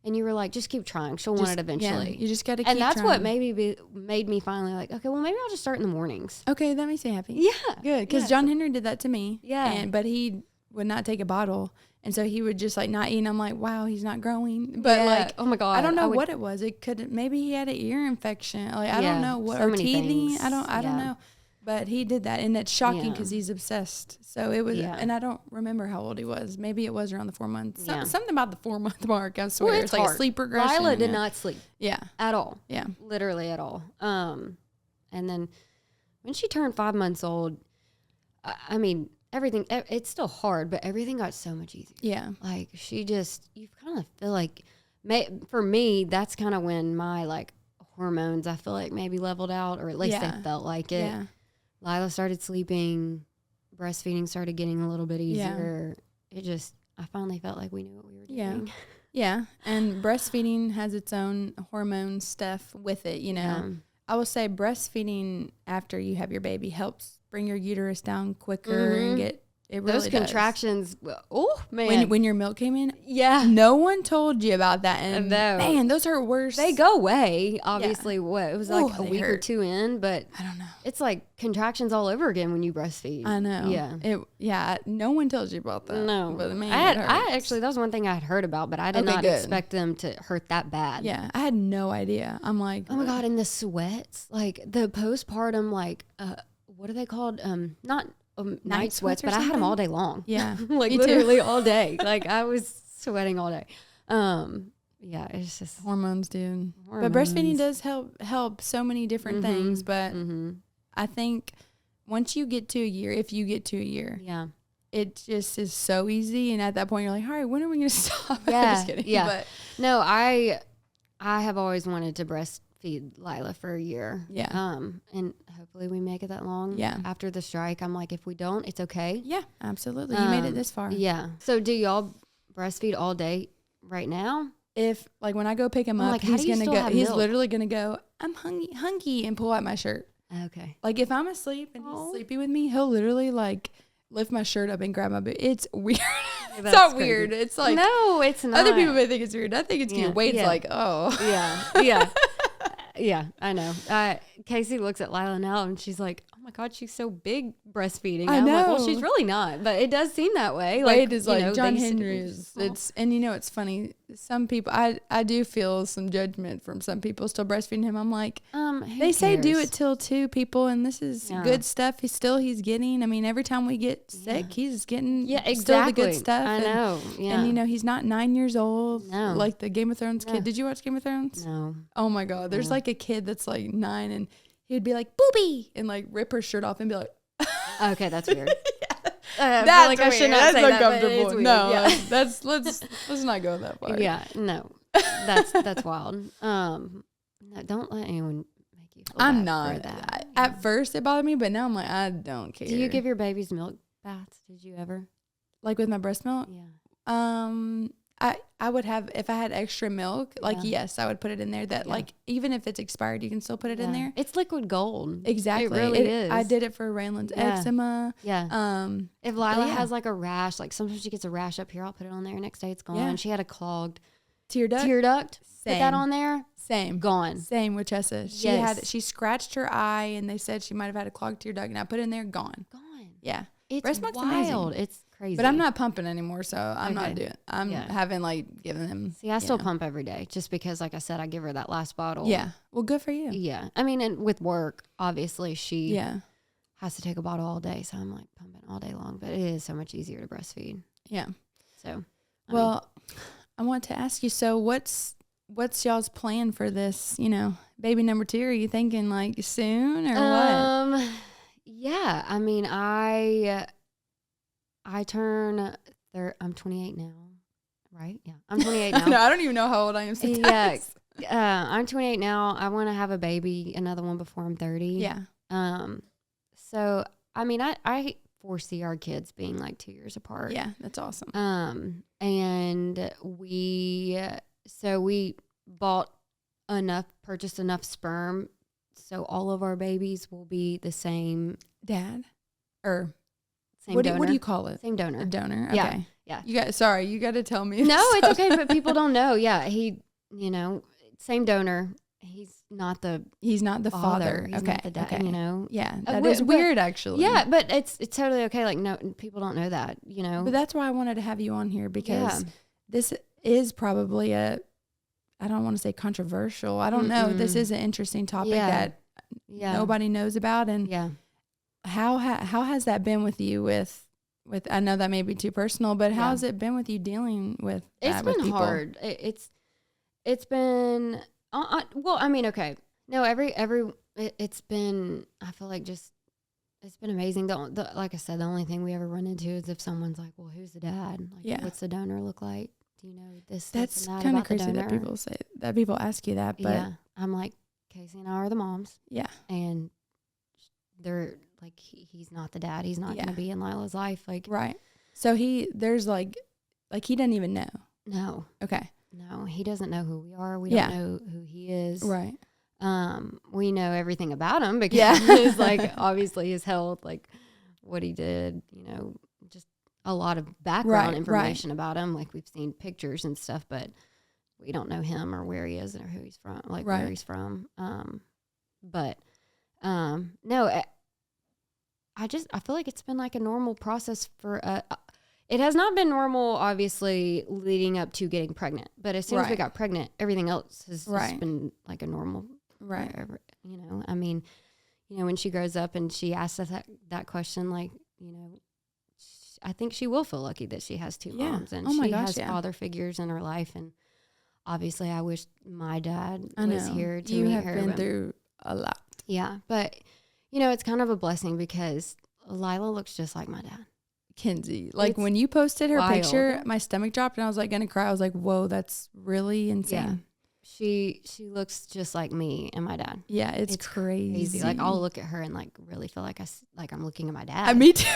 And you were like, just keep trying. She'll want it eventually. Yeah, you just got to keep And that's trying. what made me finally like, okay, well, maybe I'll just start in the mornings. Okay, that makes me happy. Yeah. Good. Because John Henry did that to me. Yeah. But he would not take a bottle. And so he would just like not eat. And I'm like, wow, he's not growing. But like, oh my God. I don't know what it was. It could, maybe he had an ear infection. Like, I don't know what, so or many teething. things. I don't know. But he did that. And it's shocking because he's obsessed. So it was, and I don't remember how old he was. Maybe it was around the 4 months. Something about the 4 month mark, I swear. Well, it's like hard. a sleep regression. Lila did not sleep. Yeah. At all. Yeah. Literally at all. And then when she turned 5 months old, I mean, everything, it's still hard, but everything got so much easier. Yeah. Like you kind of feel like, for me, that's kind of when my like hormones, I feel like maybe leveled out, or at least they felt like it. Yeah. Lila started sleeping, breastfeeding started getting a little bit easier. I finally felt like we knew what we were doing. Yeah. And breastfeeding has its own hormone stuff with it, you know. Yeah. I will say breastfeeding after you have your baby helps bring your uterus down quicker and get it really those contractions. Oh man, when your milk came in, no one told you about that, and man, those hurt worse. They go away. Obviously, what it was like a week hurt. or two in, but I don't know. It's like contractions all over again when you breastfeed. I know. Yeah, no one tells you about that. No, but man, I actually that was one thing I had heard about, but I did not expect them to hurt that bad. Yeah, I had no idea. I'm like, oh my God, and the sweats, like the postpartum, like what are they called? Not night sweats, but I had them all day long. Yeah, like literally all day. Like I was sweating all day. Yeah, it's just hormones, dude. But breastfeeding does help so many different things. But I think once you get to a year, if you get to a year, it just is so easy. And at that point, you're like, all right, when are we going to stop? Yeah, I'm just kidding. Yeah. But no, I have always wanted to breastfeed Lila for a year. Yeah. And hopefully we make it that long. Yeah. After the strike, I'm like, if we don't, it's okay. Yeah, absolutely. You made it this far. Yeah. So do y'all breastfeed all day right now? If like when I go pick him up, like, he's gonna go. He's milk? literally gonna go. I'm hungry, and pull out my shirt. Okay. Like if I'm asleep and he's sleepy with me, he'll literally like lift my shirt up and grab my boob. It's weird. It's not crazy. Weird. It's like no, it's not. Other people may think it's weird. I think it's cute. Wade's like, oh yeah. Yeah, I know. Casey looks at Lila now and she's like, oh my God, she's so big breastfeeding. I know. Like, well, she's really not, but it does seem that way. Wade is like, John Henry is, and you know, it's funny. Some people, I do feel some judgment from some people still breastfeeding him. I'm like, they say do it till 2 people, and this is good stuff. He's getting, I mean, every time we get sick, he's getting still the good stuff. I know. And you know, he's not 9 years old. No. Like the Game of Thrones kid. Did you watch Game of Thrones? No. Oh my God. There's like a kid that's like 9 and he'd be like, boobie, and like rip her shirt off and be like, okay, that's weird. That's like weird. I should not that's say uncomfortable. That, but it's weird. No, let's not go that far. Yeah, no, that's wild. No, don't let anyone make you feel I'm bad not. for that. At first, it bothered me, but now I'm like, I don't care. Do you give your babies milk baths? Did you ever? Like with my breast milk? Yeah. I would have, if I had extra milk, like, yes, I would put it in there that, like, even if it's expired, you can still put it in there. It's liquid gold. Exactly. It really is. I did it for Raylan's eczema. Yeah. If Lila has, like, a rash, like, sometimes she gets a rash up here, I'll put it on there. Next day, it's gone. Yeah. She had a clogged tear duct. Put that on there. Same. Gone. Same with Chessa. She scratched her eye, and they said she might have had a clogged tear duct, and I put it in there, gone. Yeah. It's breast milk's wild. amazing. It's crazy. But I'm not pumping anymore, so I'm not doing. I'm having like giving them. See, I still pump every day, just because, like I said, I give her that last bottle. Yeah. Well, good for you. Yeah. I mean, and with work, obviously, she has to take a bottle all day, so I'm like pumping all day long. But it is so much easier to breastfeed. Yeah. So, I want to ask you. So, what's y'all's plan for this? You know, baby number 2. Are you thinking like soon or what? Yeah. I mean, I turn. I'm 28 now, right? Yeah, I'm 28 now. No, I don't even know how old I am sometimes. Yeah, I'm 28 now. I want to have a baby, another one before I'm 30. Yeah. So I mean, I foresee our kids being like 2 years apart. Yeah, that's awesome. And we purchased enough sperm, so all of our babies will be the same dad, or Same What donor. do you call it? Same donor. A donor. Yeah. Okay. Yeah. You got to tell me. No, it's okay, but people don't know. Yeah, he, same donor. He's not the father. He's not the dad. Okay. Yeah, that is weird, actually. Yeah, but it's totally okay. Like, no, people don't know that. But that's why I wanted to have you on here, because this is probably I don't want to say controversial. I don't know. This is an interesting topic that nobody knows about. And how has that been with you? With I know that may be too personal, but how has it been with you dealing with that? It's been hard. It's been well. I mean, okay. No, it's been. I feel like it's been amazing. Like I said, the only thing we ever run into is if someone's like, "Well, who's the dad? Like, what's the donor look like? Do you know this?" That's kind of crazy that people ask you that. But I'm like, Casey and I are the moms. Yeah, and they're like, he's not the dad. He's not going to be in Lylla'S life. Like, right. So there's like he doesn't even know. No. Okay. No, he doesn't know who we are. We don't know who he is. Right. We know everything about him because he's like obviously his health, like what he did, just a lot of background information about him. Like we've seen pictures and stuff, but we don't know him or where he is or who he's from, like where he's from. No, I feel like it's been like a normal process for it has not been normal, obviously, leading up to getting pregnant. But as soon as we got pregnant, everything else has just been like a normal. Right. I mean, when she grows up and she asks us that question, like, I think she will feel lucky that she has two moms. And she has father figures in her life. And obviously, I wish my dad was here to meet her. You have been through a lot. Yeah. But, it's kind of a blessing because Lylla looks just like my dad. Kenzie, like when you posted her picture, my stomach dropped and I was like gonna cry. I was like, whoa, that's really insane. Yeah. She looks just like me and my dad. Yeah, it's crazy. Like I'll look at her and like really feel like I'm looking at my dad. Me too.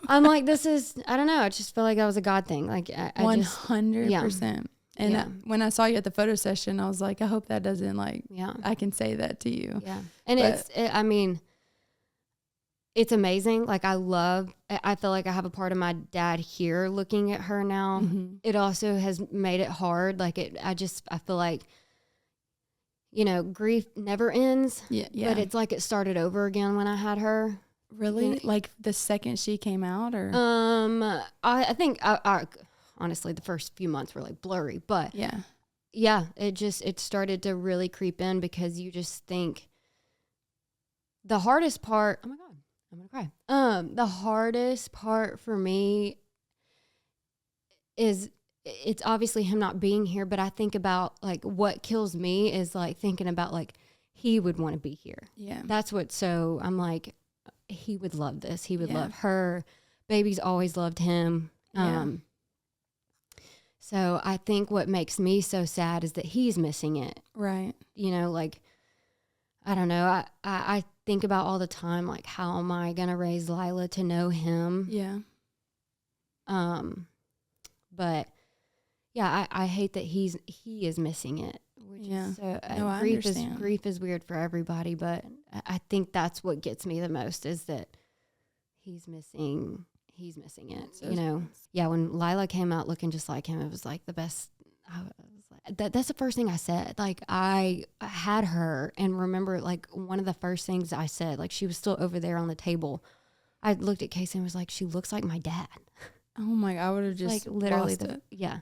I'm like, this is, I don't know. I just feel like that was a God thing. Like 100%. And when I saw you at the photo session, I was like, I hope that doesn't I can say that to you. Yeah. And I mean, it's amazing. Like I feel like I have a part of my dad here looking at her now. Mm-hmm. It also has made it hard. Like I feel like, grief never ends. Yeah. But it's like it started over again when I had her. Really? Like the second she came out or? I think I honestly, the first few months were like blurry, but it started to really creep in because you just think the hardest part, oh my God, I'm going to cry. The hardest part for me is it's obviously him not being here, but I think about like what kills me is like thinking about like he would want to be here. Yeah. That's I'm like, he would love this. He would love her. Baby's always loved him. Yeah. So I think what makes me so sad is that he's missing it. Right. Like, I don't know. I think about all the time, like, how am I going to raise Lylla to know him? Yeah. But yeah, I hate that he is missing it. Which is so, grief is weird for everybody, but I think that's what gets me the most is that he's missing it. So yeah, when Lylla came out looking just like him, it was like the best. That's the first thing I said. Like I had her and remember like one of the first things I said, like she was still over there on the table. I looked at Casey and was like, she looks like my dad. Oh my, I would have just like literally yeah.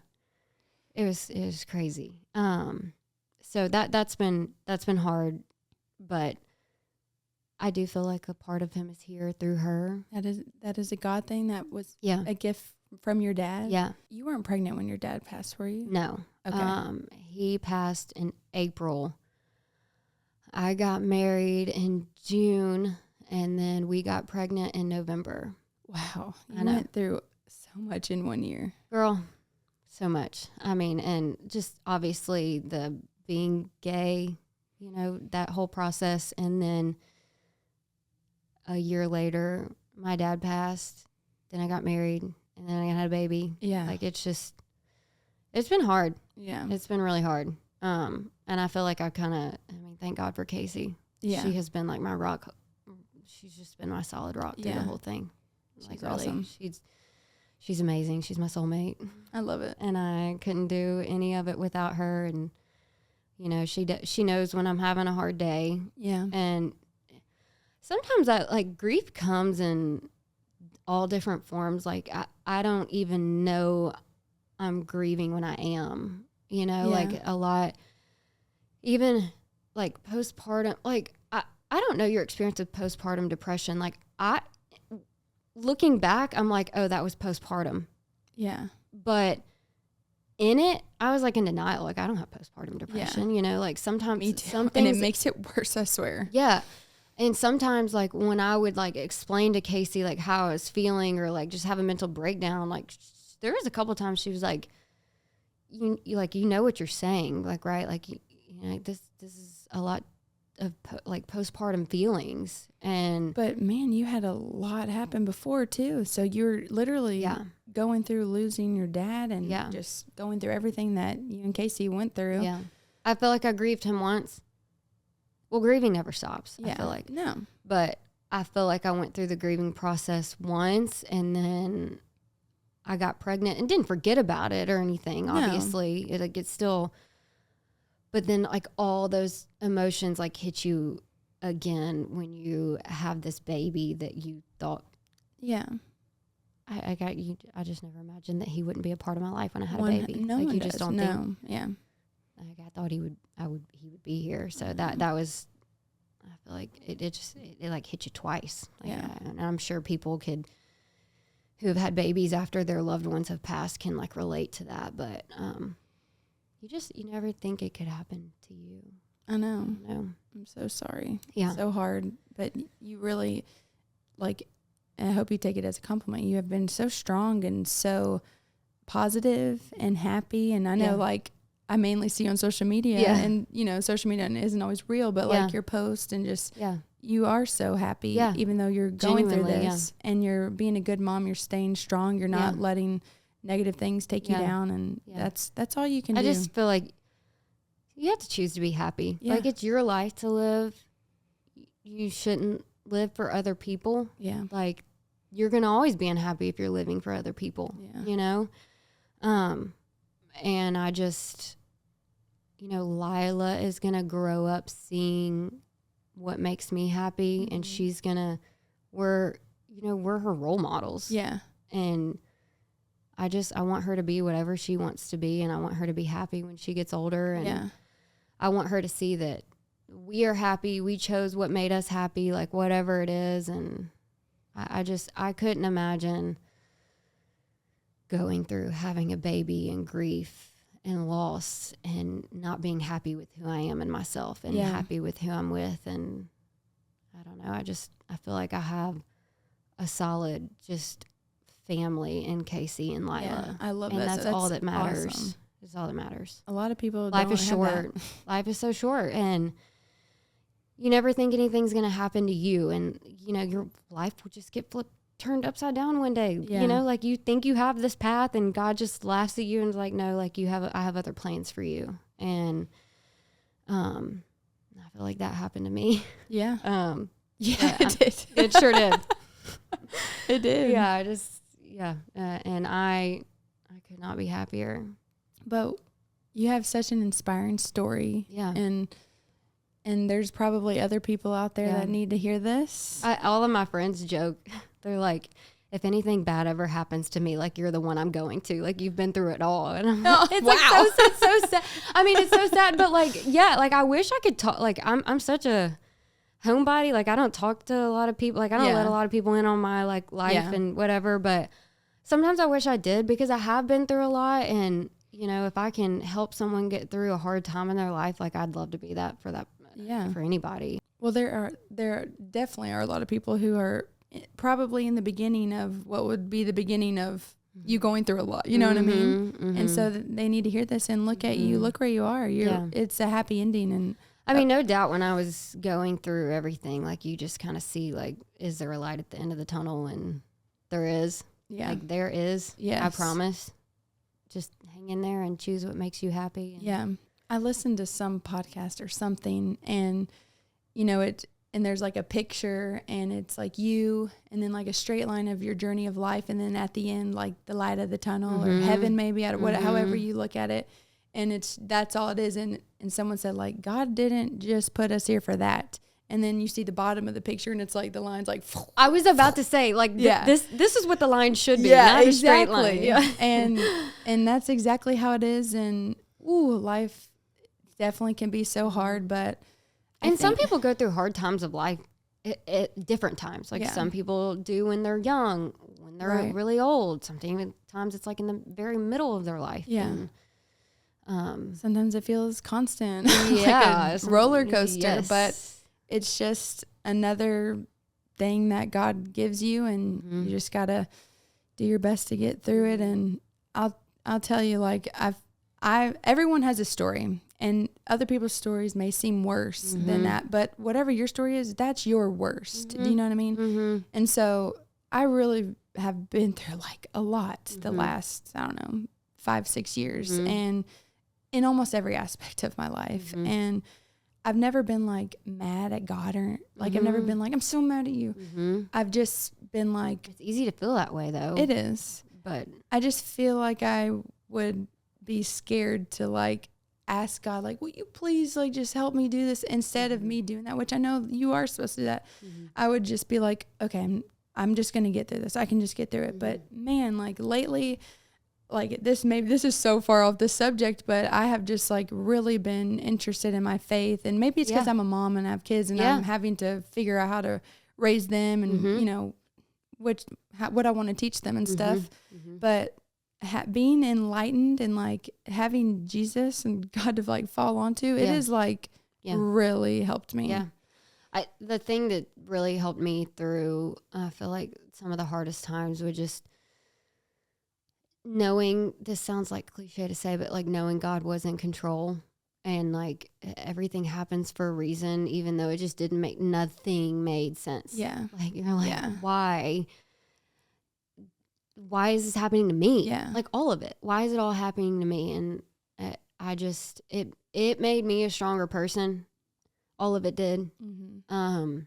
It was crazy. So that's been hard, but I do feel like a part of him is here through her. That is a God thing. That was a gift from your dad. Yeah. You weren't pregnant when your dad passed, were you? No. Okay. He passed in April. I got married in June, and then we got pregnant in November. Wow. You went through so much in 1 year. Girl, so much. I mean, and just obviously the being gay, that whole process. And then a year later, my dad passed. Then I got married, and then I had a baby. Yeah. Like, it's been hard. Yeah. It's been really hard. And I feel like thank God for Casey. Yeah. She has been like my rock. She's just been my solid rock through the whole thing. She's awesome. She's amazing. She's my soulmate. I love it. And I couldn't do any of it without her. And, you know, she knows when I'm having a hard day. Yeah. And sometimes grief comes in all different forms. Like, I don't even know I'm grieving when I am, you know, like a lot, even like postpartum, like, I don't know your experience with postpartum depression. Like, looking back, I'm like, oh, that was postpartum. Yeah. But in it, I was like in denial. Like, I don't have postpartum depression, you know, like sometimes Me too. some And things, it makes it worse, I swear. yeah. And sometimes like when I would like explain to Casey like how I was feeling or like just have a mental breakdown, like there was a couple of times she was like, you know what you're saying, like, right, like you know, this is a lot of like postpartum feelings. And But man, you had a lot happen before too, so you're literally going through losing your dad and just going through everything that you and Casey went through. Yeah, I feel like I grieved him once. Well, grieving never stops. I feel like but I feel like I went through the grieving process once, and then I got pregnant and didn't forget about it or anything. Obviously, it gets still. But then, like, all those emotions, like, hit you again when you have this baby that you thought. Yeah. I got you. I just never imagined that he wouldn't be a part of my life when I had a baby. No like, one you does. just don't no. think. Yeah. Like, I thought he would be here. So that was, I feel like it like hit you twice. Like, and I'm sure people who have had babies after their loved ones have passed can like relate to that. But, you never think it could happen to you. I know. No. I'm so sorry. Yeah. So hard. But you really, like, I hope you take it as a compliment. You have been so strong and so positive and happy. And I know, like, I mainly see you on social media. And, you know, social media isn't always real, but, like, your post and just, you are so happy, even though you're going through this. And you're being a good mom. You're staying strong. You're not letting negative things take you down, and that's all you can do. I just feel like you have to choose to be happy. Like, it's your life to live. You shouldn't live for other people. Like, you're gonna always be unhappy if you're living for other people. You know, and I just, you know, Lila is gonna grow up seeing what makes me happy, and she's gonna we're her role models. And I want her to be whatever she wants to be, and I want her to be happy when she gets older. And I want her to see that we are happy. We chose what made us happy, like whatever it is. And I couldn't imagine going through having a baby and grief and loss and not being happy with who I am and myself and happy with who I'm with. And I don't know. I feel like I have a solid just family in Casey and Lila. I love that. And that's all that matters. Awesome. It's all that matters. A lot of people Life don't is have short. that. Life is so short, and you never think anything's going to happen to you, and you know your life will just get turned upside down one day. You know, like you think you have this path, and God just laughs at you and is like, "No, like I have other plans for you." And I feel like that happened to me. It did. It sure did. It did. And I could not be happier. But you have such an inspiring story. And there's probably other people out there that need to hear this. All of my friends joke. They're like, if anything bad ever happens to me, like, you're the one I'm going to. Like, you've been through it all. And I'm like, it's so sad. I mean, it's so sad. But, like, like, I wish I could talk. Like, I'm such a homebody. Like, I don't talk to a lot of people. Like, I don't let a lot of people in on my, like, life and whatever. But sometimes I wish I did, because I have been through a lot. And, you know, if I can help someone get through a hard time in their life, like, I'd love to be that for anybody. Well, there definitely are a lot of people who are probably in the beginning of what would be the beginning of you going through a lot. You know what I mean? And so they need to hear this and look at you. Look where you are. It's a happy ending. And I mean, no doubt when I was going through everything, like, you just kind of see, like, is there a light at the end of the tunnel? And there is. Like, there is. I promise. Just hang in there and choose what makes you happy. I listened to some podcast or something, and you know, and there's like a picture, and it's like you, and then like a straight line of your journey of life, and then at the end, like the light of the tunnel or heaven, maybe however you look at it, and that's all it is. And someone said like, God didn't just put us here for that. And then you see the bottom of the picture, and it's like the line's like. I was about to say like, this is what the line should be, yeah, not exactly. a straight line. Yeah. and that's exactly how it is. And life definitely can be so hard, but. And some people go through hard times of life at different times. Like some people do when they're young, when they're really old. Sometimes it's like in the very middle of their life. Yeah. And, sometimes it feels constant, yeah, like a roller coaster, yes. but it's just another thing that God gives you, and you just gotta do your best to get through it. And I'll tell you, like everyone has a story. And other people's stories may seem worse than that. But whatever your story is, that's your worst. Do you know what I mean? And so I really have been through like a lot the last, 5-6 years. And in almost every aspect of my life. And I've never been like mad at God or like I've never been like, I'm so mad at you. I've just been like. It's easy to feel that way though. It is. But I just feel like I would be scared to like ask God, like, will you please like just help me do this instead of me doing that, which I know you are supposed to do that. I would just be like, okay, I'm just going to get through this. I can just get through it. But man, like lately, like this is so far off the subject, but I have just like really been interested in my faith. And maybe it's because I'm a mom and I have kids and I'm having to figure out how to raise them and, you know, what I want to teach them and stuff. But being enlightened and like having Jesus and God to like fall onto, it is like really helped me. Yeah. The thing that really helped me through, I feel like some of the hardest times were just knowing, this sounds like cliche to say, but like knowing God was in control and like everything happens for a reason, even though it just nothing made sense. Yeah. Like you're like, why is this happening to me? Yeah. Like all of it. Why is it all happening to me? And I just, it made me a stronger person. All of it did. And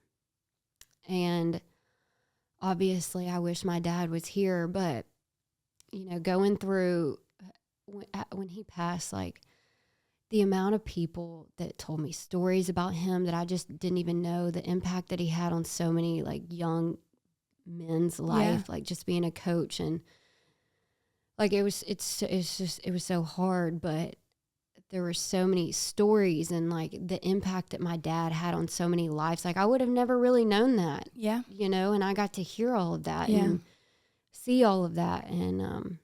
obviously I wish my dad was here, but you know, going through when he passed, like the amount of people that told me stories about him that I just didn't even know, the impact that he had on so many like young men's life, like just being a coach, and like it was so hard, but there were so many stories and like the impact that my dad had on so many lives. Like I would have never really known that, you know, and I got to hear all of that and see all of that, and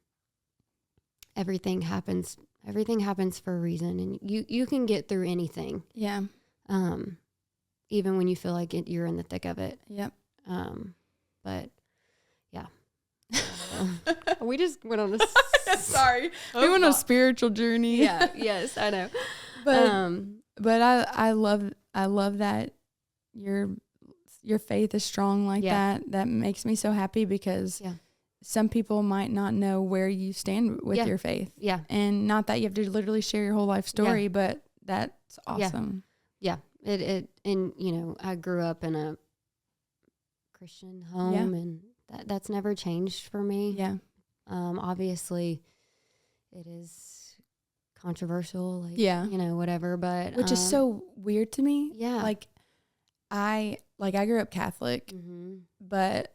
everything happens for a reason, and you can get through anything, even when you feel like you're in the thick of it. But yeah, we just went on this. Sorry, we went on a spiritual journey. Yes, I know. But I love that your faith is strong like that. That makes me so happy because some people might not know where you stand with your faith. And not that you have to literally share your whole life story, but that's awesome. It and you know, I grew up in a Christian home, and that's never changed for me. Obviously it is controversial, like, you know, whatever, but which is so weird to me. Like I grew up Catholic, but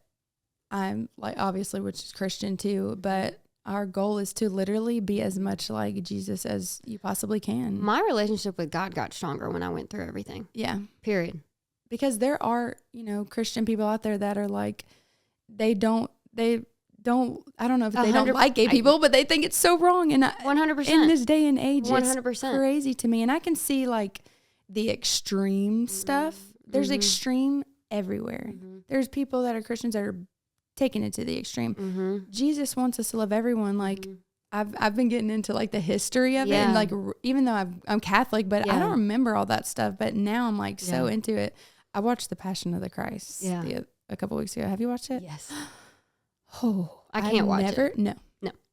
I'm like obviously, which is Christian too, but our goal is to literally be as much like Jesus as you possibly can. My relationship with God got stronger when I went through everything. Period. Because there are, you know, Christian people out there that are like, they don't, I don't know if they don't like gay people, but they think it's so wrong. And 100%. In this day and age, 100%. It's crazy to me. And I can see like the extreme stuff. There's extreme everywhere. There's people that are Christians that are taking it to the extreme. Jesus wants us to love everyone. Like I've been getting into like the history of it, and like even though I'm Catholic, but I don't remember all that stuff. But now I'm like so into it. I watched The Passion of the Christ a couple weeks ago. Have you watched it? Yes. Oh, I can't watch it. No.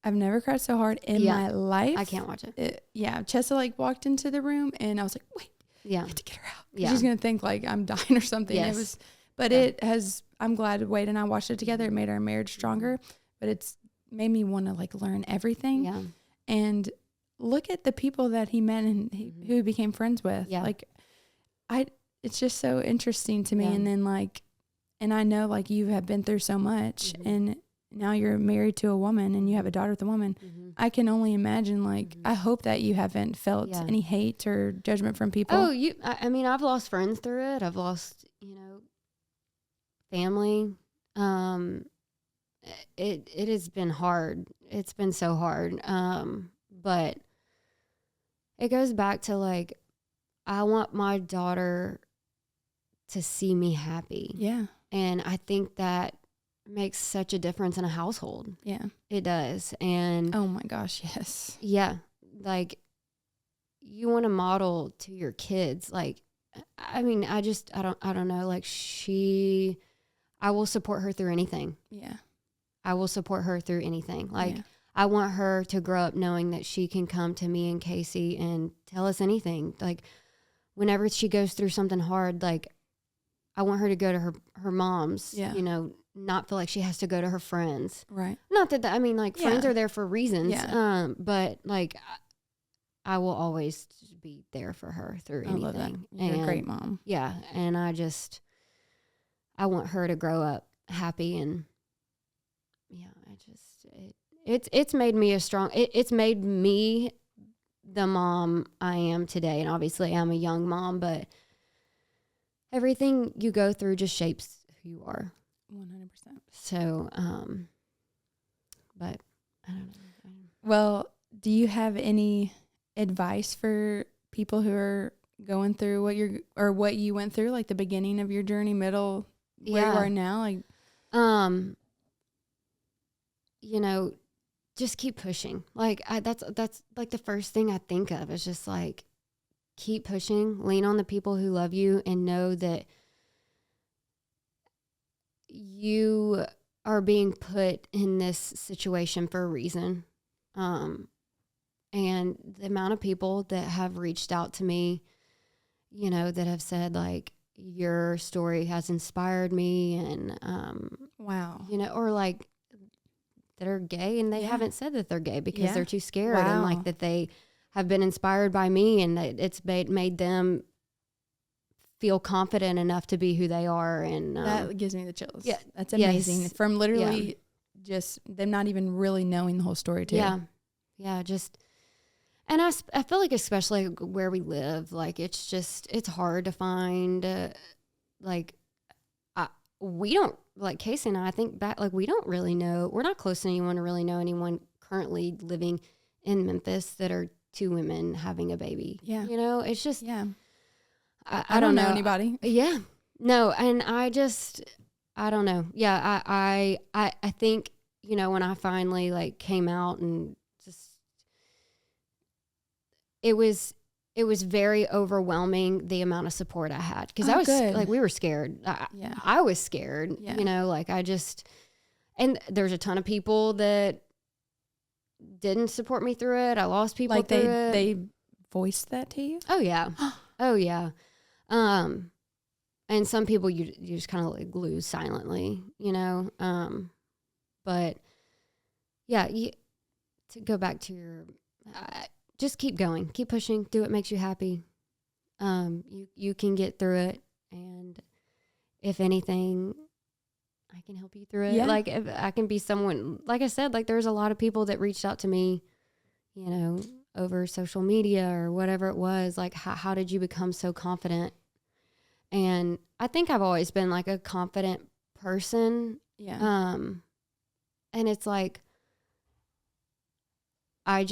I've never cried so hard in my life. I can't watch it. Chessa like walked into the room and I was like, wait, Yeah. I have to get her out. Yeah. She's going to think like I'm dying or something. Yes. It has, I'm glad Wade and I watched it together. It made our marriage stronger, but it's made me want to like learn everything. Yeah. And look at the people that he met and who he became friends with. Yeah. Like it's just so interesting to me. Yeah. And then like, and I know like you have been through so much and now you're married to a woman and you have a daughter with a woman. I can only imagine like, I hope that you haven't felt any hate or judgment from people. Oh, I mean, I've lost friends through it. I've lost, family. It has been hard. It's been so hard. But it goes back to like, I want my daughter to see me happy. Yeah. And I think that makes such a difference in a household. Yeah. It does. And oh my gosh, yes. yeah, like you want to model to your kids. Like, I mean, I don't know. Like I will support her through anything. Yeah. I will support her through anything. Like, yeah. I want her to grow up knowing that she can come to me and Casey and tell us anything. Like, whenever she goes through something hard, like, I want her to go to her mom's, not feel like she has to go to her friends. Right. Not that, I mean, like, friends are there for reasons. Yeah. But, like, I will always be there for her through anything. I love that. You're a great mom. Yeah. And I want her to grow up happy and, it's made me it's made me the mom I am today. And obviously I'm a young mom, but everything you go through just shapes who you are. 100%. So, but I don't know. Well, do you have any advice for people who are going through what you went through, like the beginning of your journey, middle, where you are now? Like, just keep pushing. Like that's like the first thing I think of is just like, keep pushing, lean on the people who love you and know that you are being put in this situation for a reason. And the amount of people that have reached out to me, that have said like, your story has inspired me and, wow, or like that are gay and they haven't said that they're gay because they're too scared and like that they have been inspired by me and that it's made them feel confident enough to be who they are. And that gives me the chills. Yeah. That's amazing. Yes. From literally just them not even really knowing the whole story too. Yeah. Yeah. And I feel like especially where we live, like it's hard to find, we don't, like Casey and I think back, like we don't really know, we're not close to anyone to really know anyone currently living in Memphis that are two women having a baby. Yeah. It's just, I don't know anybody. Yeah. No. And I don't know. Yeah. I think, when I finally like came out and just, it was very overwhelming the amount of support I had because I was like, we were scared. I was scared, like and there's a ton of people that didn't support me through it. I lost people like through it. They voiced that to you? Oh yeah. Oh yeah. And some people you just kind of like lose silently, but yeah, to go back to your, just keep going, keep pushing, do what makes you happy. You can get through it. And if anything, I can help you through it. Yeah. Like if I can be someone, like I said, like there's a lot of people that reached out to me, over social media or whatever it was. Like, how did you become so confident? And I think I've always been like a confident person. Yeah. And it's like, I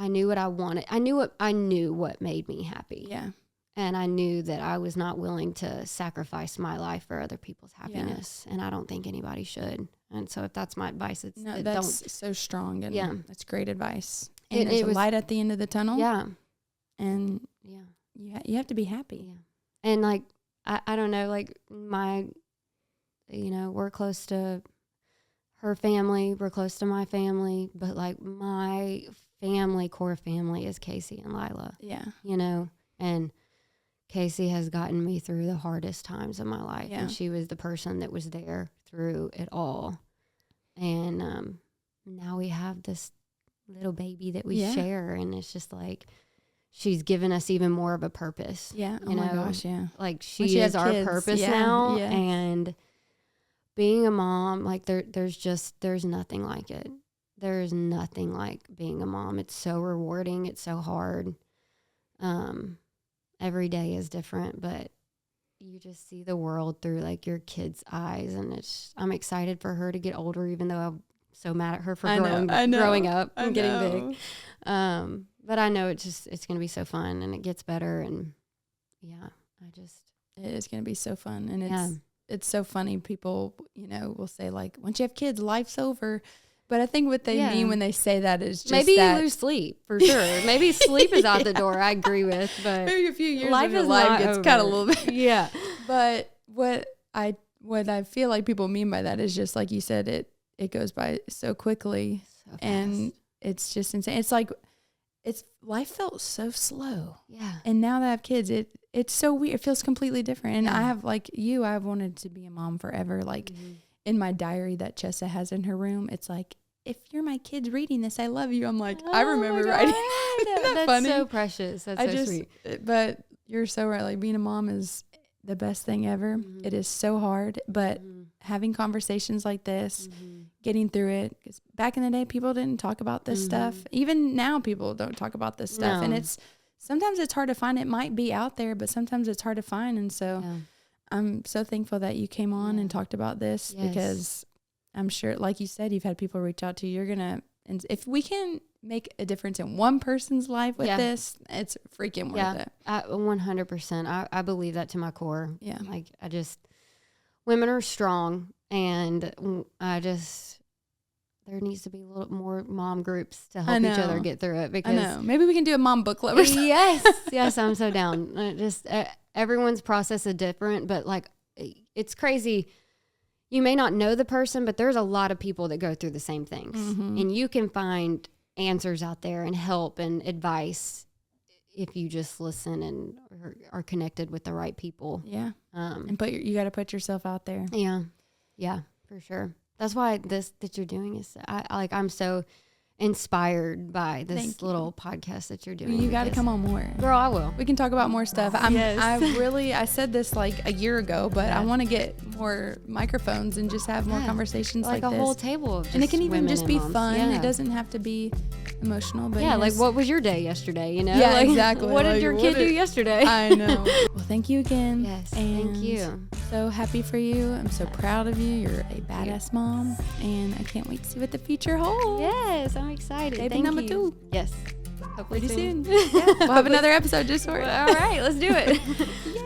knew what I wanted. I knew what made me happy. Yeah. And I knew that I was not willing to sacrifice my life for other people's happiness. Yeah. And I don't think anybody should. And so if that's my advice, that's so strong. And that's great advice. And it there's was a light at the end of the tunnel. Yeah. And you have to be happy. Yeah. And like, I don't know, like we're close to her family, we're close to my family, but like my core family is Casey and Lylla. Yeah. And Casey has gotten me through the hardest times of my life. Yeah. And she was the person that was there through it all. And now we have this little baby that we share. And it's just like, she's given us even more of a purpose. Yeah. You know? My gosh, yeah. Like she is our purpose now. Yeah. And being a mom, like there's nothing like it. There is nothing like being a mom. It's so rewarding. It's so hard. Every day is different, but you just see the world through like your kid's eyes, and I'm excited for her to get older, even though I'm so mad at her for growing up and getting big. But I know it's going to be so fun, and it gets better. And it is going to be so fun. And it's so funny. People, will say like, once you have kids, life's over. But I think what they mean when they say that is just maybe you lose sleep for sure. Maybe sleep is out the door. I agree with, but maybe a few years life of your is life gets kind of a little bit. Yeah. But what I feel like people mean by that is just like you said, it goes by so quickly, and it's just insane. It's like life felt so slow. Yeah. And now that I have kids, it's so weird. It feels completely different. And I have I've wanted to be a mom forever. Like in my diary that Chessa has in her room, it's like, if you're my kids reading this, I love you. I'm like, I remember writing. Isn't that funny? So precious. That's so sweet. But you're so right. Like being a mom is the best thing ever. Mm-hmm. It is so hard, but having conversations like this, getting through it. 'Cause back in the day, people didn't talk about this stuff. Even now, people don't talk about this stuff. No. And sometimes it's hard to find. It might be out there, but sometimes it's hard to find. And so I'm so thankful that you came on and talked about this because I'm sure, like you said, you've had people reach out to you. And if we can make a difference in one person's life with this, it's freaking worth it. 100%. I believe that to my core. Yeah. Like women are strong, and there needs to be a little more mom groups to help each other get through it. Because I know. Maybe we can do a mom book club or something. Yes, I'm so down. Everyone's process is different, but like it's crazy. You may not know the person, but there's a lot of people that go through the same things. Mm-hmm. And you can find answers out there and help and advice if you just listen and are connected with the right people. Yeah. And you got to put yourself out there. Yeah. Yeah, for sure. That's why that you're doing is I'm so inspired by this little podcast that you're doing. You got to come on more. Girl, I will. We can talk about more stuff. I said this like a year ago, but I want to get more microphones and just have more conversations like a this. whole table of just and it can even just be moms. fun. Yeah. It doesn't have to be emotional. But like what was your day yesterday? Yeah, exactly. What did your kid do yesterday? I know. Well, thank you again. Yes, and thank you. So happy for you. I'm so proud of you. You're a badass mom, and I can't wait to see what the future holds. Yes, I'm excited. Baby number 2. Yes. Hopefully soon. Yeah, we'll have another episode just for it. All right, let's do it. Yay.